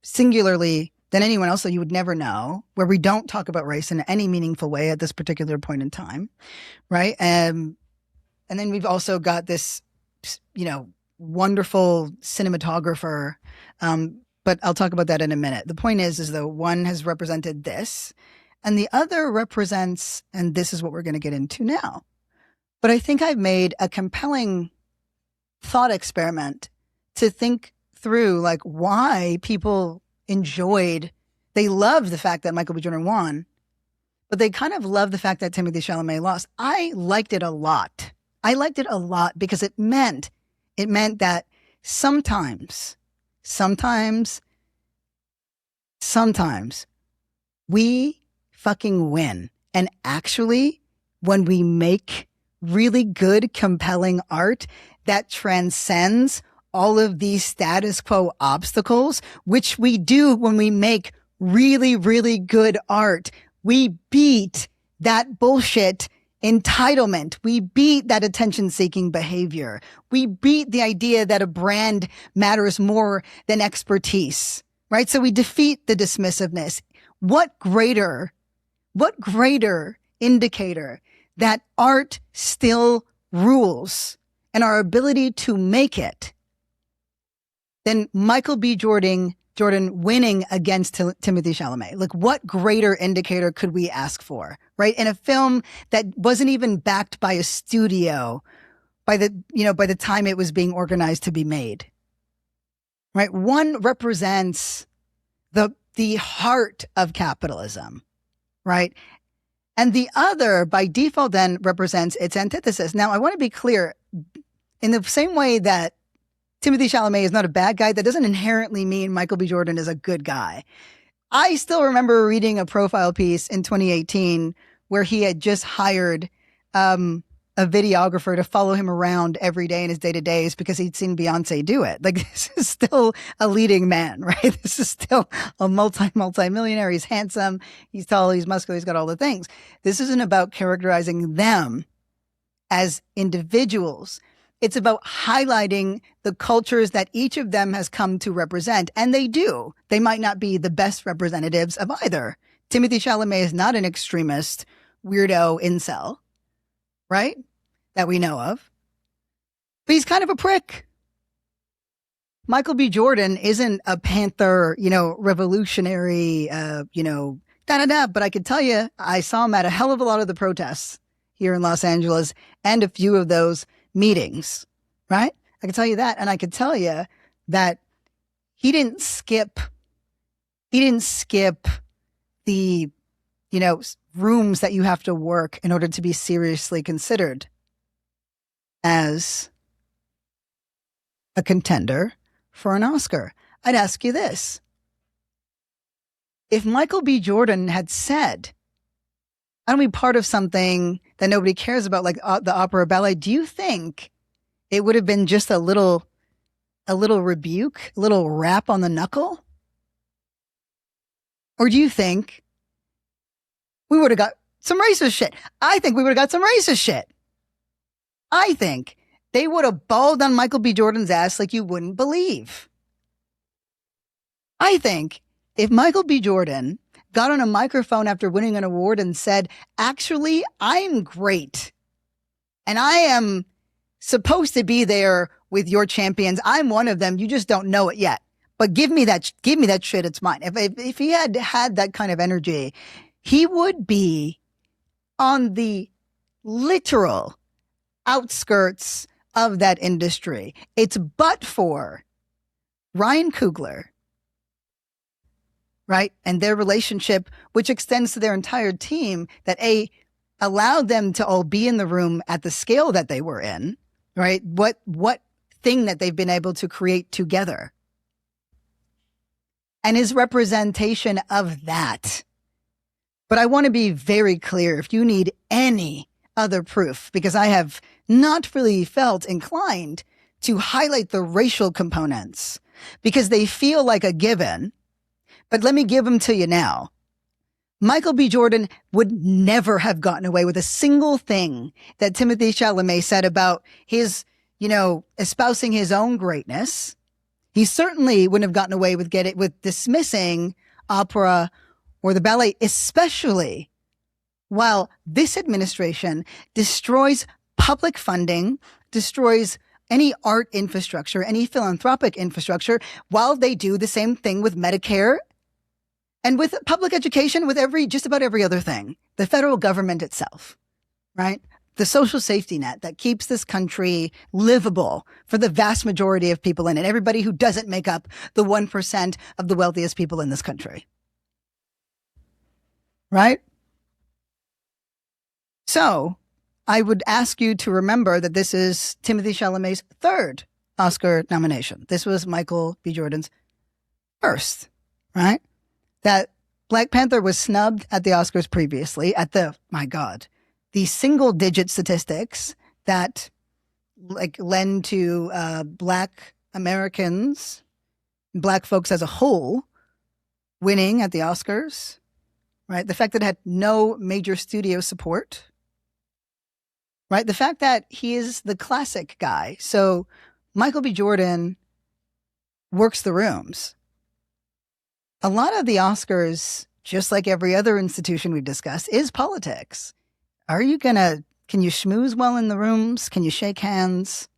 singularly, than anyone else that you would never know, where we don't talk about race in any meaningful way at this particular point in time, right? And then we've also got this, you know, wonderful cinematographer, but I'll talk about that in a minute. The point is though, one has represented this, and the other represents, and this is what we're going to get into now. But I think I've made a compelling thought experiment to think through, like, why people they loved the fact that Michael B. Jordan won, but they kind of loved the fact that Timothée Chalamet lost. I liked it a lot. I liked it a lot because it meant that sometimes we fucking win. And actually, when we make really good, compelling art that transcends all of these status quo obstacles, which we do when we make really, really good art, we beat that bullshit entitlement. We beat that attention-seeking behavior. We beat the idea that a brand matters more than expertise, right? So we defeat the dismissiveness. What greater indicator that art still rules and our ability to make it than Michael B. Jordan winning against Timothée Chalamet? Like, what greater indicator could we ask for, right? In a film that wasn't even backed by a studio by the time it was being organized to be made, right? One represents the heart of capitalism, right? And the other, by default, then represents its antithesis. Now, I want to be clear. In the same way that Timothée Chalamet is not a bad guy, that doesn't inherently mean Michael B. Jordan is a good guy. I still remember reading a profile piece in 2018 where he had just hired a videographer to follow him around every day in his day-to-days because he'd seen Beyonce do it. Like, this is still a leading man, right? This is still a multi-millionaire. He's handsome, he's tall, he's muscular, he's got all the things. This isn't about characterizing them as individuals. It's about highlighting the cultures that each of them has come to represent. And they do. They might not be the best representatives of either. Timothée Chalamet is not an extremist, weirdo incel, right? That we know of. But he's kind of a prick. Michael B. Jordan isn't a panther, revolutionary, da-da-da. But I could tell you, I saw him at a hell of a lot of the protests here in Los Angeles and a few of those meetings, right? I can tell you that. And I could tell you that he didn't skip the, rooms that you have to work in order to be seriously considered as a contender for an Oscar. I'd ask you this. If Michael B. Jordan had said, I don't be part of something that nobody cares about, like the opera ballet, do you think it would have been just a little rebuke, a little rap on the knuckle? Or do you think we would have got some racist shit? I think we would have got some racist shit. I think they would have balled on Michael B. Jordan's ass like you wouldn't believe. I think if Michael B. Jordan got on a microphone after winning an award and said, actually, I'm great. And I am supposed to be there with your champions. I'm one of them. You just don't know it yet. But give me that shit. It's mine. If he had that kind of energy, he would be on the literal outskirts of that industry. It's but for Ryan Coogler, right? And their relationship, which extends to their entire team, that allowed them to all be in the room at the scale that they were in, right? What thing that they've been able to create together. And his representation of that. But I want to be very clear, if you need any other proof, because I have not really felt inclined to highlight the racial components because they feel like a given. But let me give them to you now. Michael B. Jordan would never have gotten away with a single thing that Timothée Chalamet said about his, espousing his own greatness. He certainly wouldn't have gotten away with dismissing opera or the ballet, especially while this administration destroys public funding, destroys any art infrastructure, any philanthropic infrastructure, while they do the same thing with Medicare and with public education, with just about every other thing. The federal government itself, right? The social safety net that keeps this country livable for the vast majority of people in it, everybody who doesn't make up the 1% of the wealthiest people in this country. Right? So I would ask you to remember that this is Timothée Chalamet's third Oscar nomination. This was Michael B. Jordan's first, right? That Black Panther was snubbed at the Oscars previously at the single digit statistics that lend to Black Americans, Black folks as a whole winning at the Oscars. Right? The fact that it had no major studio support, right? The fact that he is the classic guy. So Michael B. Jordan works the rooms. A lot of the Oscars, just like every other institution we've discussed, is politics. Can you schmooze well in the rooms? Can you shake hands?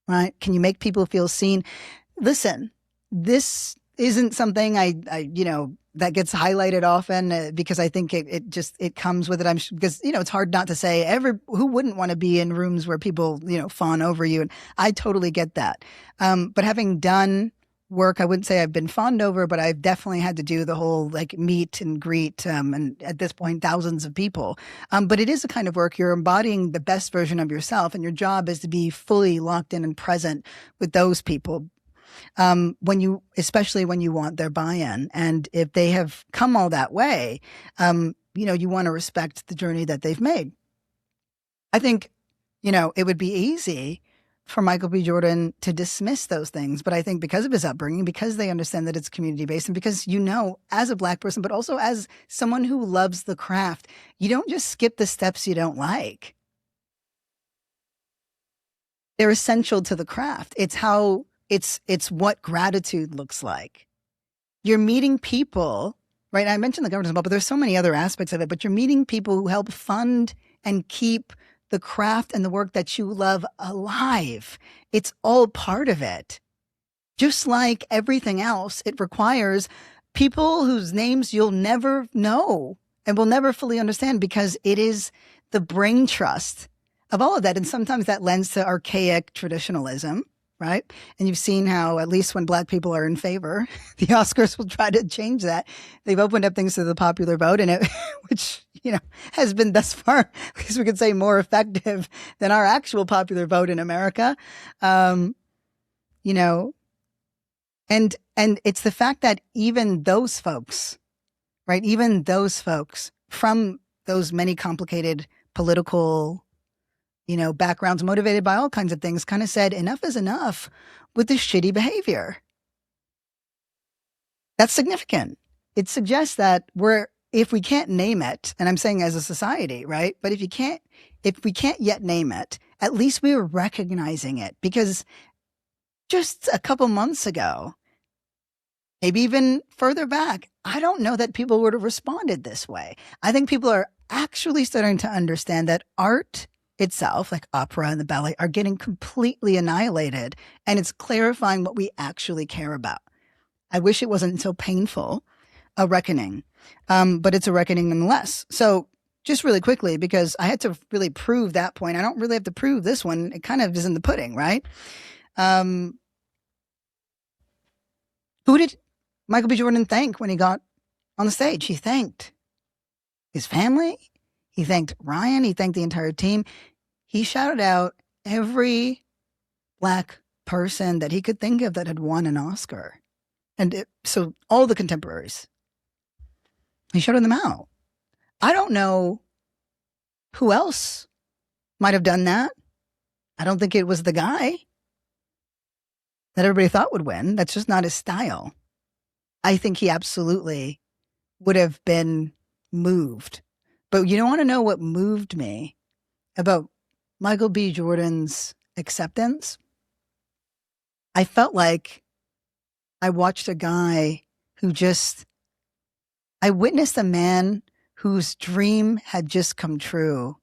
Right? Can you make people feel seen? Listen, this isn't something that gets highlighted often because I think it comes with it. Because it's hard not to say who wouldn't want to be in rooms where people fawn over you, and I totally get that. But having done work I wouldn't say I've been fond over, but I've definitely had to do the whole like meet and greet, and at this point, thousands of people. But it is a kind of work you're embodying the best version of yourself, and your job is to be fully locked in and present with those people. Especially when you want their buy-in, and if they have come all that way, you want to respect the journey that they've made. I think, it would be easy for Michael B. Jordan to dismiss those things. But I think because of his upbringing, because they understand that it's community-based, and because, as a Black person, but also as someone who loves the craft, you don't just skip the steps you don't like. They're essential to the craft. It's what gratitude looks like. You're meeting people, right? I mentioned the governance model, but there's so many other aspects of it, but you're meeting people who help fund and keep the craft and the work that you love alive. It's all part of it. Just like everything else, it requires people whose names you'll never know and will never fully understand, because it is the brain trust of all of that. And sometimes that lends to archaic traditionalism, right? And you've seen how, at least when Black people are in favor, the Oscars will try to change that. They've opened up things to the popular vote, and which has been thus far, at least we could say, more effective than our actual popular vote in America. And it's the fact that even those folks, right? Even those folks from those many complicated political backgrounds, motivated by all kinds of things, kind of said enough is enough with this shitty behavior. That's significant. It suggests that if we can't name it, and I'm saying as a society, right? But if we can't yet name it, at least we're recognizing it, because just a couple months ago, maybe even further back, I don't know that people would have responded this way. I think people are actually starting to understand that art itself, like opera and the ballet, are getting completely annihilated, and it's clarifying what we actually care about. I wish it wasn't so painful a reckoning, but it's a reckoning nonetheless. So just really quickly, because I had to really prove that point. I don't really have to prove this one. It kind of is in the pudding, right? Who did Michael B. Jordan thank when he got on the stage? He thanked his family. He thanked Ryan. He thanked the entire team. He shouted out every Black person that he could think of that had won an Oscar. And so all the contemporaries, he shouted them out. I don't know who else might have done that. I don't think it was the guy that everybody thought would win. That's just not his style. I think he absolutely would have been moved. But you don't want to know what moved me about Michael B. Jordan's acceptance? I felt like I watched a guy I witnessed a man whose dream had just come true.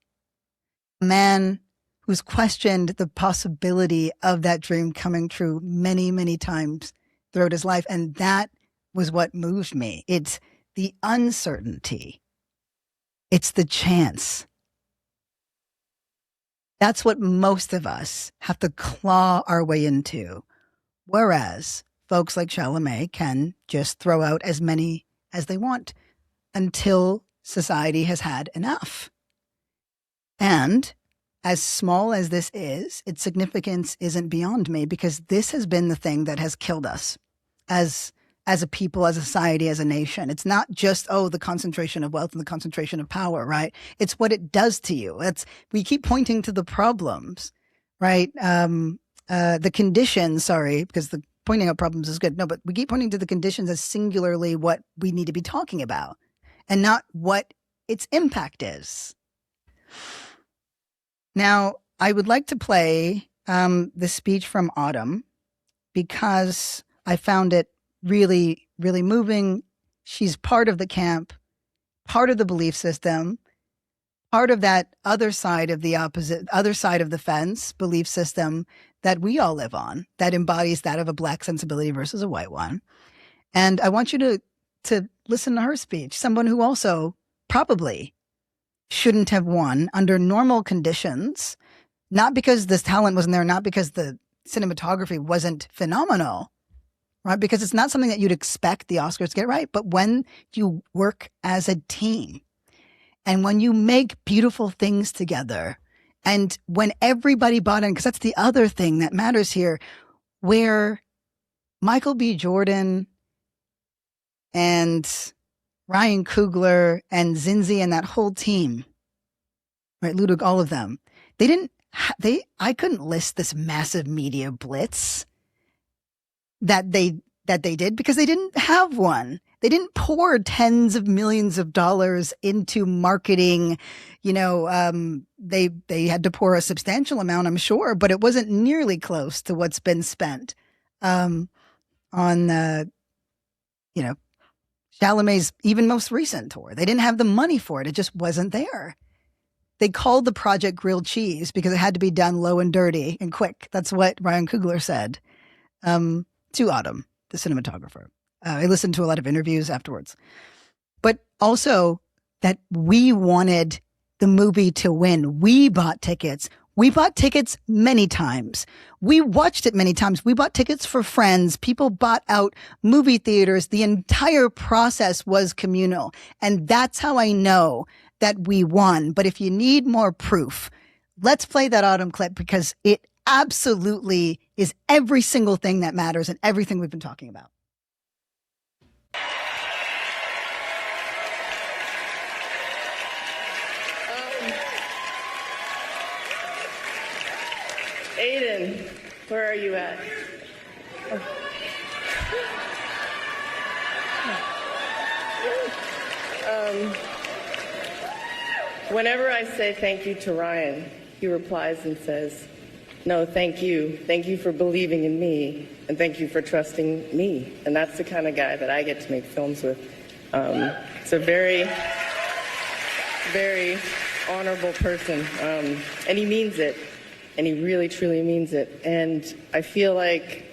A man who's questioned the possibility of that dream coming true many, many times throughout his life. And that was what moved me. It's the uncertainty. It's the chance. That's what most of us have to claw our way into. Whereas folks like Chala-meh can just throw out as many as they want until society has had enough. And as small as this is, its significance isn't beyond me, because this has been the thing that has killed us as a people, as a society, as a nation. It's not just, the concentration of wealth and the concentration of power, right? It's what it does to you. We keep pointing to the problems, right? The conditions, because the pointing out problems is good. No, but we keep pointing to the conditions as singularly what we need to be talking about, and not what its impact is. Now, I would like to play the speech from Autumn, because I found it really, really moving. She's part of the camp, part of the belief system, part of that other side of the fence belief system that we all live on, that embodies that of a Black sensibility versus a white one. And I want you to listen to her speech, someone who also probably shouldn't have won under normal conditions, not because this talent wasn't there, not because the cinematography wasn't phenomenal, right? Because it's not something that you'd expect the Oscars to get right. But when you work as a team and when you make beautiful things together and when everybody bought in, because that's the other thing that matters here, where Michael B. Jordan and Ryan Coogler and Zinzi and that whole team, right, Ludwig, all of them, I couldn't list this massive media blitz that they did because they didn't have one. They didn't pour tens of millions of dollars into marketing. They had to pour a substantial amount, I'm sure, but it wasn't nearly close to what's been spent on Chala-meh's even most recent tour. They didn't have the money for it. It just wasn't there. They called the project grilled cheese because it had to be done low and dirty and quick. That's what Ryan Coogler said to Autumn, the cinematographer. I listened to a lot of interviews afterwards. But also that we wanted the movie to win. We bought tickets. We bought tickets many times. We watched it many times. We bought tickets for friends. People bought out movie theaters. The entire process was communal. And that's how I know that we won. But if you need more proof, let's play that Autumn clip because it absolutely is every single thing that matters and everything we've been talking about. Aiden, where are you at? Whenever I say thank you to Ryan, he replies and says, no, thank you. Thank you for believing in me, and thank you for trusting me. And that's the kind of guy that I get to make films with. It's a very, very honorable person, and he means it. And he really, truly means it. And I feel like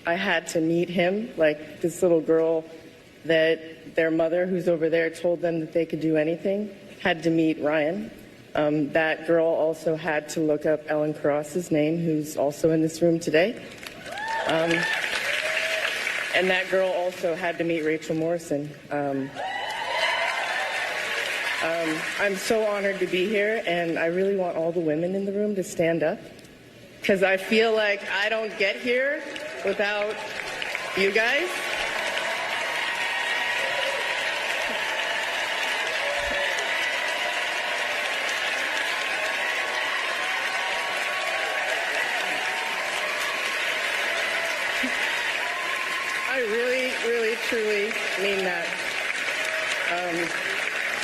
I had to meet him, like this little girl that their mother, who's over there, told them that they could do anything, had to meet Ryan. That girl also had to look up Ellen Cross's name, who's also in this room today. And that girl also had to meet Rachel Morrison. I'm so honored to be here, and I really want all the women in the room to stand up, because I feel like I don't get here without you guys. I really, really, truly mean that.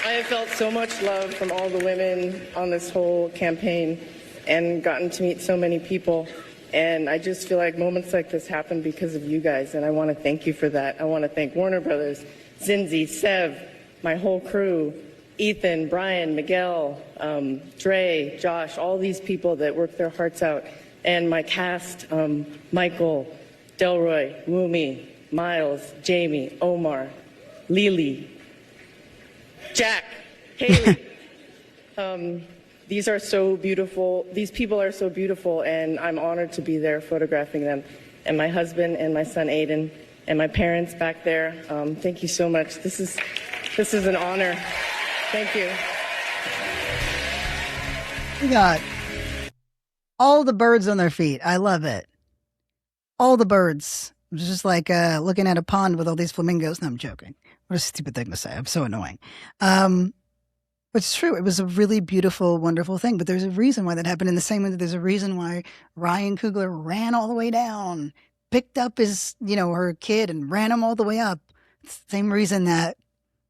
I have felt so much love from all the women on this whole campaign and gotten to meet so many people. And I just feel like moments like this happen because of you guys, and I want to thank you for that. I want to thank Warner Brothers, Zinzi, Sev, my whole crew, Ethan, Brian, Miguel, Dre, Josh, all these people that work their hearts out, and my cast, Michael, Delroy, Wumi, Miles, Jamie, Omar, Lily, Jack, Haley. These are so beautiful. These people are so beautiful, and I'm honored to be there photographing them. And my husband and my son Aiden and my parents back there. Thank you so much. This is an honor. Thank you. We got all the birds on their feet. I love it. All the birds. It's just like looking at a pond with all these flamingos. No, I'm joking. What a stupid thing to say. I'm so annoying. But it's true. It was a really beautiful, wonderful thing. But there's a reason why that happened. In the same way that there's a reason why Ryan Coogler ran all the way down, picked up his, her kid and ran him all the way up. It's the same reason that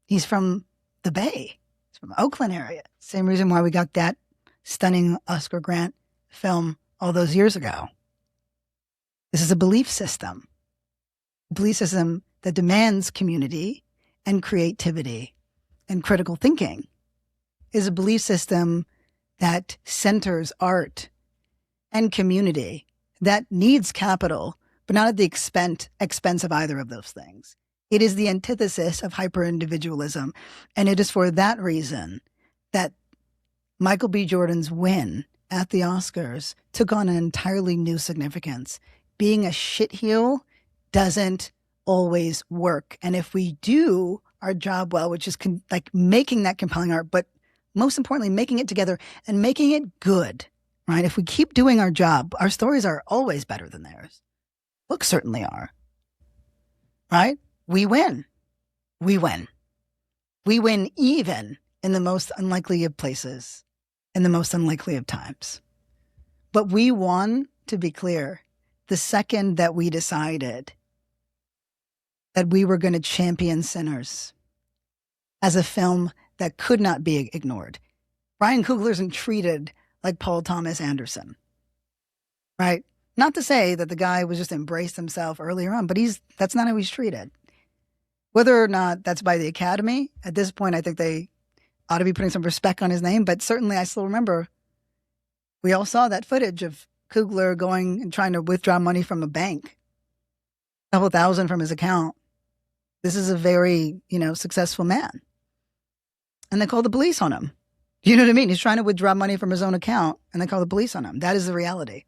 he's from the Bay. He's from the Oakland area. Same reason why we got that stunning Oscar Grant film all those years ago. This is a belief system. A belief system that demands community and creativity and critical thinking. Is a belief system that centers art and community, that needs capital, but not at the expense of either of those things. It is the antithesis of hyper-individualism, and it is for that reason that Michael B. Jordan's win at the Oscars took on an entirely new significance. Being a shitheel doesn't always work. And if we do our job well, which is like making that compelling art, but most importantly, making it together and making it good, right? If we keep doing our job, our stories are always better than theirs. Books certainly are, right? We win. We win. We win even in the most unlikely of places, in the most unlikely of times. But we won, to be clear, the second that we decided that we were going to champion Sinners as a film that could not be ignored. Ryan Coogler isn't treated like Paul Thomas Anderson, right? Not to say that the guy was just embraced himself earlier on, but that's not how he's treated. Whether or not that's by the Academy, at this point, I think they ought to be putting some respect on his name. But certainly I still remember we all saw that footage of Coogler going and trying to withdraw money from a bank, a couple thousand from his account. This is a very, successful man. And they called the police on him. You know what I mean? He's trying to withdraw money from his own account and they call the police on him. That is the reality.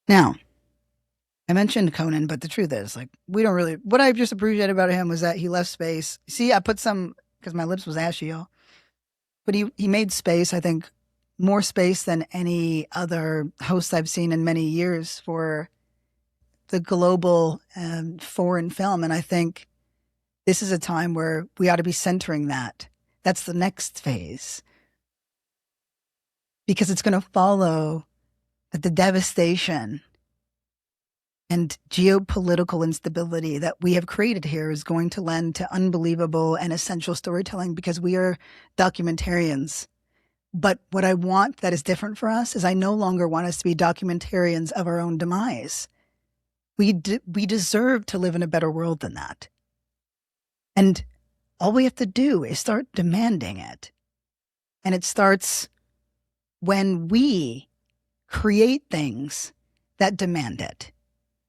Now, I mentioned Conan, but the truth is, what I just appreciated about him was that he left space. See, I put some, because my lips was ashy, y'all. But he made space, I think, more space than any other host I've seen in many years for the global foreign film. And I think this is a time where we ought to be centering that. That's the next phase. Because it's going to follow that the devastation and geopolitical instability that we have created here is going to lend to unbelievable and essential storytelling because we are documentarians. But what I want that is different for us is I no longer want us to be documentarians of our own demise. We deserve to live in a better world than that. And all we have to do is start demanding it. And it starts when we create things that demand it,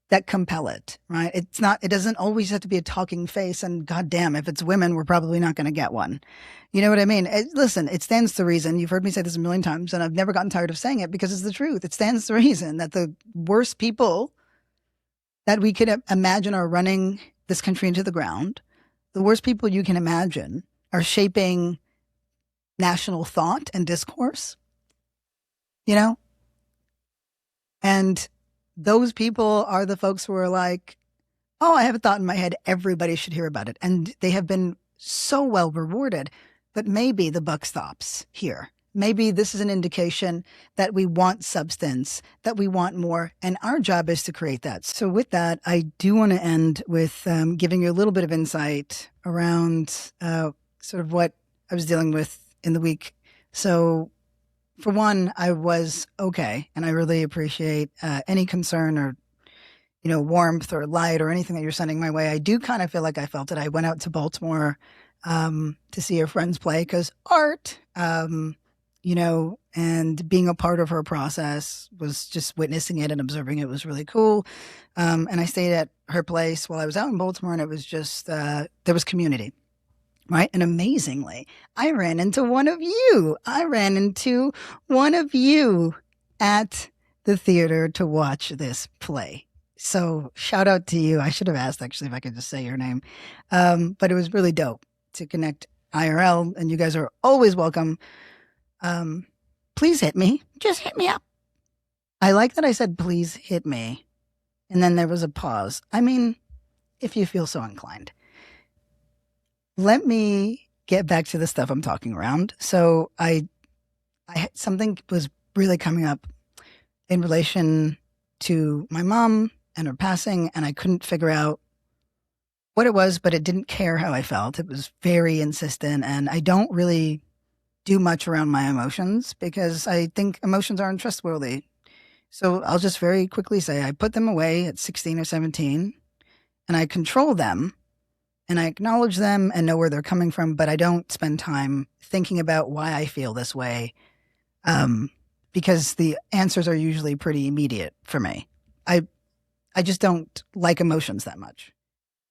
that compel it, right? It doesn't always have to be a talking face. And goddamn, if it's women, we're probably not going to get one. You know what I mean? Listen, it stands to reason. You've heard me say this a million times, and I've never gotten tired of saying it because it's the truth. It stands to reason that the worst people that we could imagine are running this country into the ground, the worst people you can imagine are shaping national thought and discourse, And those people are the folks who are like, oh, I have a thought in my head. Everybody should hear about it. And they have been so well rewarded. But maybe the buck stops here. Maybe this is an indication that we want substance, that we want more. And our job is to create that. So with that, I do want to end with giving you a little bit of insight around sort of what I was dealing with in the week. So for one, I was okay. And I really appreciate any concern or, warmth or light or anything that you're sending my way. I do kind of feel like I felt it. I went out to Baltimore to see her friends play because art, and being a part of her process was just witnessing it and observing it was really cool. And I stayed at her place while I was out in Baltimore, and it was just, there was community, right? And amazingly, I ran into one of you. At the theater to watch this play. So shout out to you. I should have asked actually if I could just say your name. But it was really dope to connect IRL, and you guys are always welcome. Please hit me. Just hit me up. I like that I said, please hit me. And then there was a pause. I mean, if you feel so inclined. Let me get back to the stuff I'm talking around. So I had something was really coming up in relation to my mom and her passing, and I couldn't figure out what it was, but it didn't care how I felt. It was very insistent, and I don't really do much around my emotions because I think emotions aren't trustworthy. So I'll just very quickly say I put them away at 16 or 17, and I control them, and I acknowledge them and know where they're coming from, but I don't spend time thinking about why I feel this way, because the answers are usually pretty immediate for me. I just don't like emotions that much.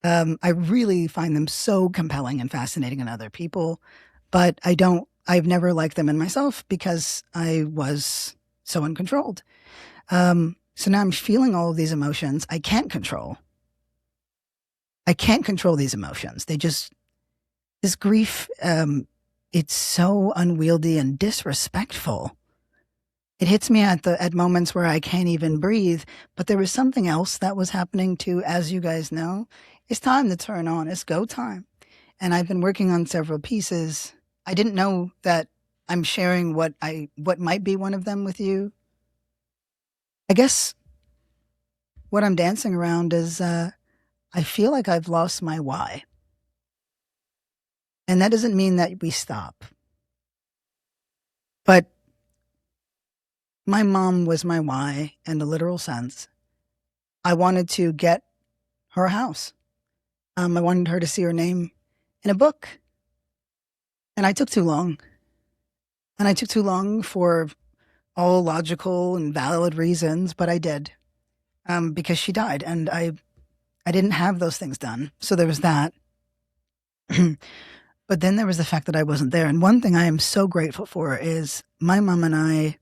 I really find them so compelling and fascinating in other people, but I've never liked them in myself because I was so uncontrolled. So now I'm feeling all of these emotions I can't control. I can't control these emotions. This grief, it's so unwieldy and disrespectful. It hits me at moments where I can't even breathe. But there was something else that was happening too, as you guys know. It's time to turn on. It's go time. And I've been working on several pieces. I didn't know that I'm sharing what might be one of them with you. I guess what I'm dancing around is I feel like I've lost my why. And that doesn't mean that we stop. But my mom was my why in the literal sense. I wanted to get her a house. I wanted her to see her name in a book. And I took too long. And I took too long for all logical and valid reasons, but I did. Because she died and I didn't have those things done. So there was that. But then there was the fact that I wasn't there. And one thing I am so grateful for is my mom and I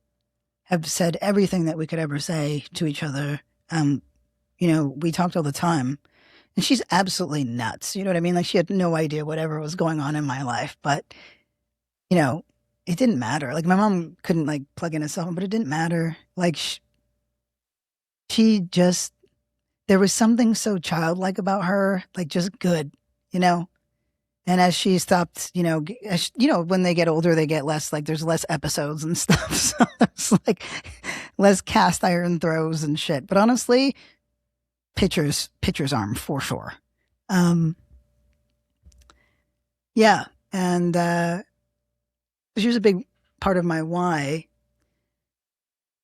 have said everything that we could ever say to each other. We talked all the time. And she's absolutely nuts. You know what I mean? Like she had no idea whatever was going on in my life. But, it didn't matter. Like my mom couldn't like plug in a cell phone, but it didn't matter. Like she just, there was something so childlike about her, like just good, you know? And as she stopped, when they get older, they get less, like there's less episodes and stuff. So it's like less cast iron throws and shit. But honestly, pitcher's arm for sure. Yeah. And she was a big part of my why.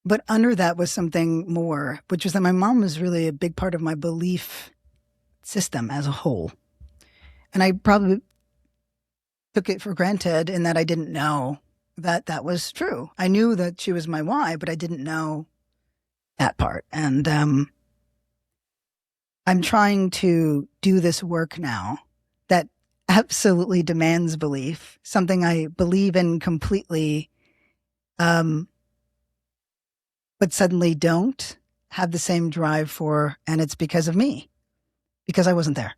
But under that was something more, which was that my mom was really a big part of my belief system as a whole. And I probably took it for granted in that I didn't know that that was true. I knew that she was my why, but I didn't know that part. And I'm trying to do this work now that absolutely demands belief, something I believe in completely, but suddenly don't have the same drive for, and it's because of me, because I wasn't there.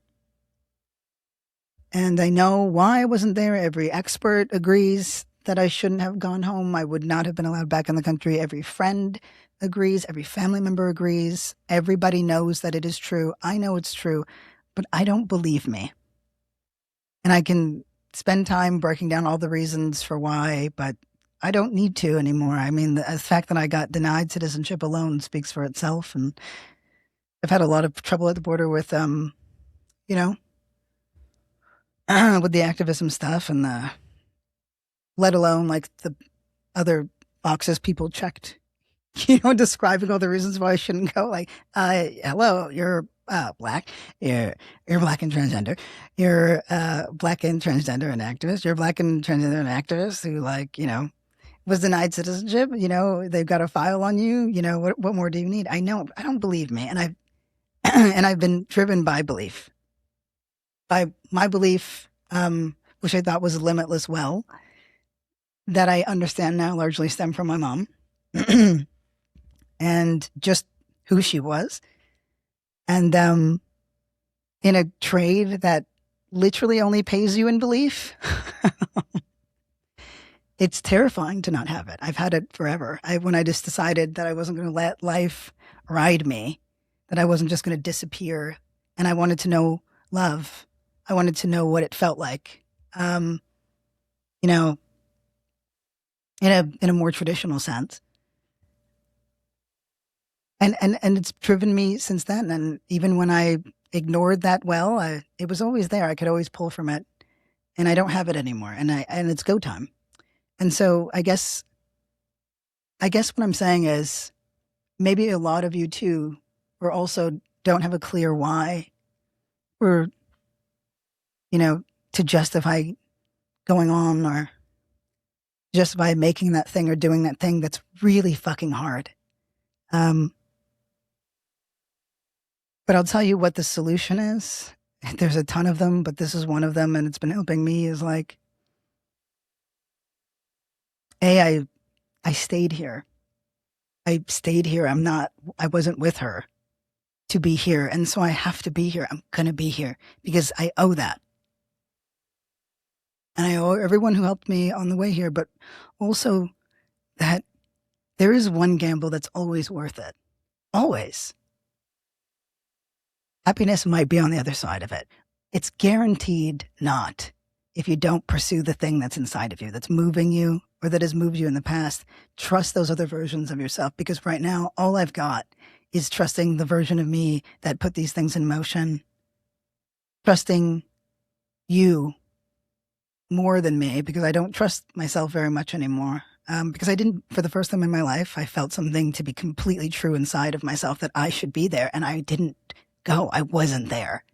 And I know why I wasn't there. Every expert agrees that I shouldn't have gone home. I would not have been allowed back in the country. Every friend agrees. Every family member agrees. Everybody knows that it is true. I know it's true, but I don't believe me. And I can spend time breaking down all the reasons for why, but I don't need to anymore. I mean, the fact that I got denied citizenship alone speaks for itself. And I've had a lot of trouble at the border with, with the activism stuff and let alone like the other boxes people checked, describing all the reasons why I shouldn't go. Like, hello, you're black, you're black and transgender, you're black and transgender and activist, you're black and transgender and activist who was denied citizenship. They've got a file on you. What more do you need? I know, I don't believe me, and I've and I've been driven by belief. By my belief, which I thought was limitless well, that I understand now largely stem from my mom and just who she was. And in a trade that literally only pays you in belief, it's terrifying to not have it. I've had it forever. When I just decided that I wasn't going to let life ride me, that I wasn't just going to disappear, and I wanted to know love. I wanted to know what it felt like, in a more traditional sense. And it's driven me since then. And even when I ignored that it was always there. I could always pull from it, and I don't have it anymore. And it's go time. And so I guess what I'm saying is maybe a lot of you too, or also don't have a clear why, or to justify going on or justify making that thing or doing that thing that's really fucking hard. But I'll tell you what the solution is. There's a ton of them, but this is one of them, and it's been helping me. Is like, I stayed here. I stayed here. I wasn't with her to be here. And so I have to be here. I'm going to be here because I owe that. And I owe everyone who helped me on the way here, but also that there is one gamble that's always worth it. Always. Happiness might be on the other side of it. It's guaranteed not if you don't pursue the thing that's inside of you, that's moving you or that has moved you in the past. Trust those other versions of yourself, because right now, all I've got is trusting the version of me that put these things in motion, trusting you more than me, because I don't trust myself very much anymore. Because I didn't, for the first time in my life, I felt something to be completely true inside of myself, that I should be there, and I didn't go. I wasn't there.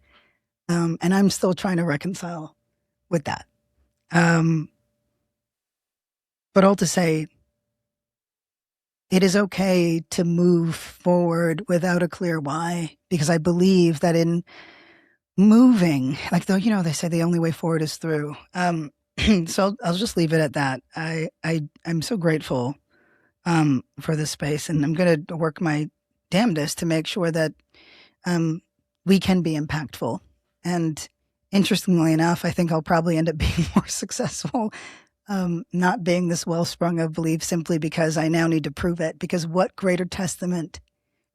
And I'm still trying to reconcile with that. But all to say, it is okay to move forward without a clear why, because I believe that in moving, like, though, they say the only way forward is through. So I'll just leave it at that. I'm so grateful for this space, and I'm going to work my damnedest to make sure that we can be impactful. And interestingly enough, I think I'll probably end up being more successful not being this wellsprung of belief simply because I now need to prove it. Because what greater testament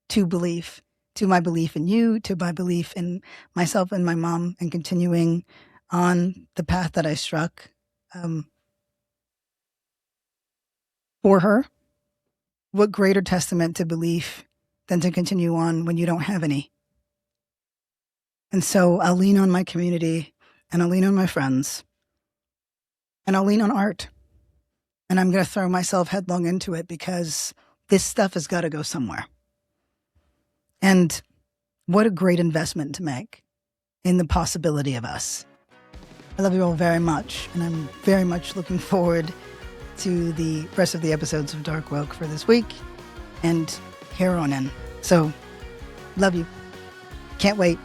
to belief, to my belief in you, to my belief in myself and my mom, and continuing on the path that I struck for her. What greater testament to belief than to continue on when you don't have any? And so I'll lean on my community, and I'll lean on my friends, and I'll lean on art. And I'm going to throw myself headlong into it, because this stuff has got to go somewhere. And what a great investment to make in the possibility of us. I love you all very much, and I'm very much looking forward to the rest of the episodes of Dark Woke for this week and here on in. So, love you. Can't wait.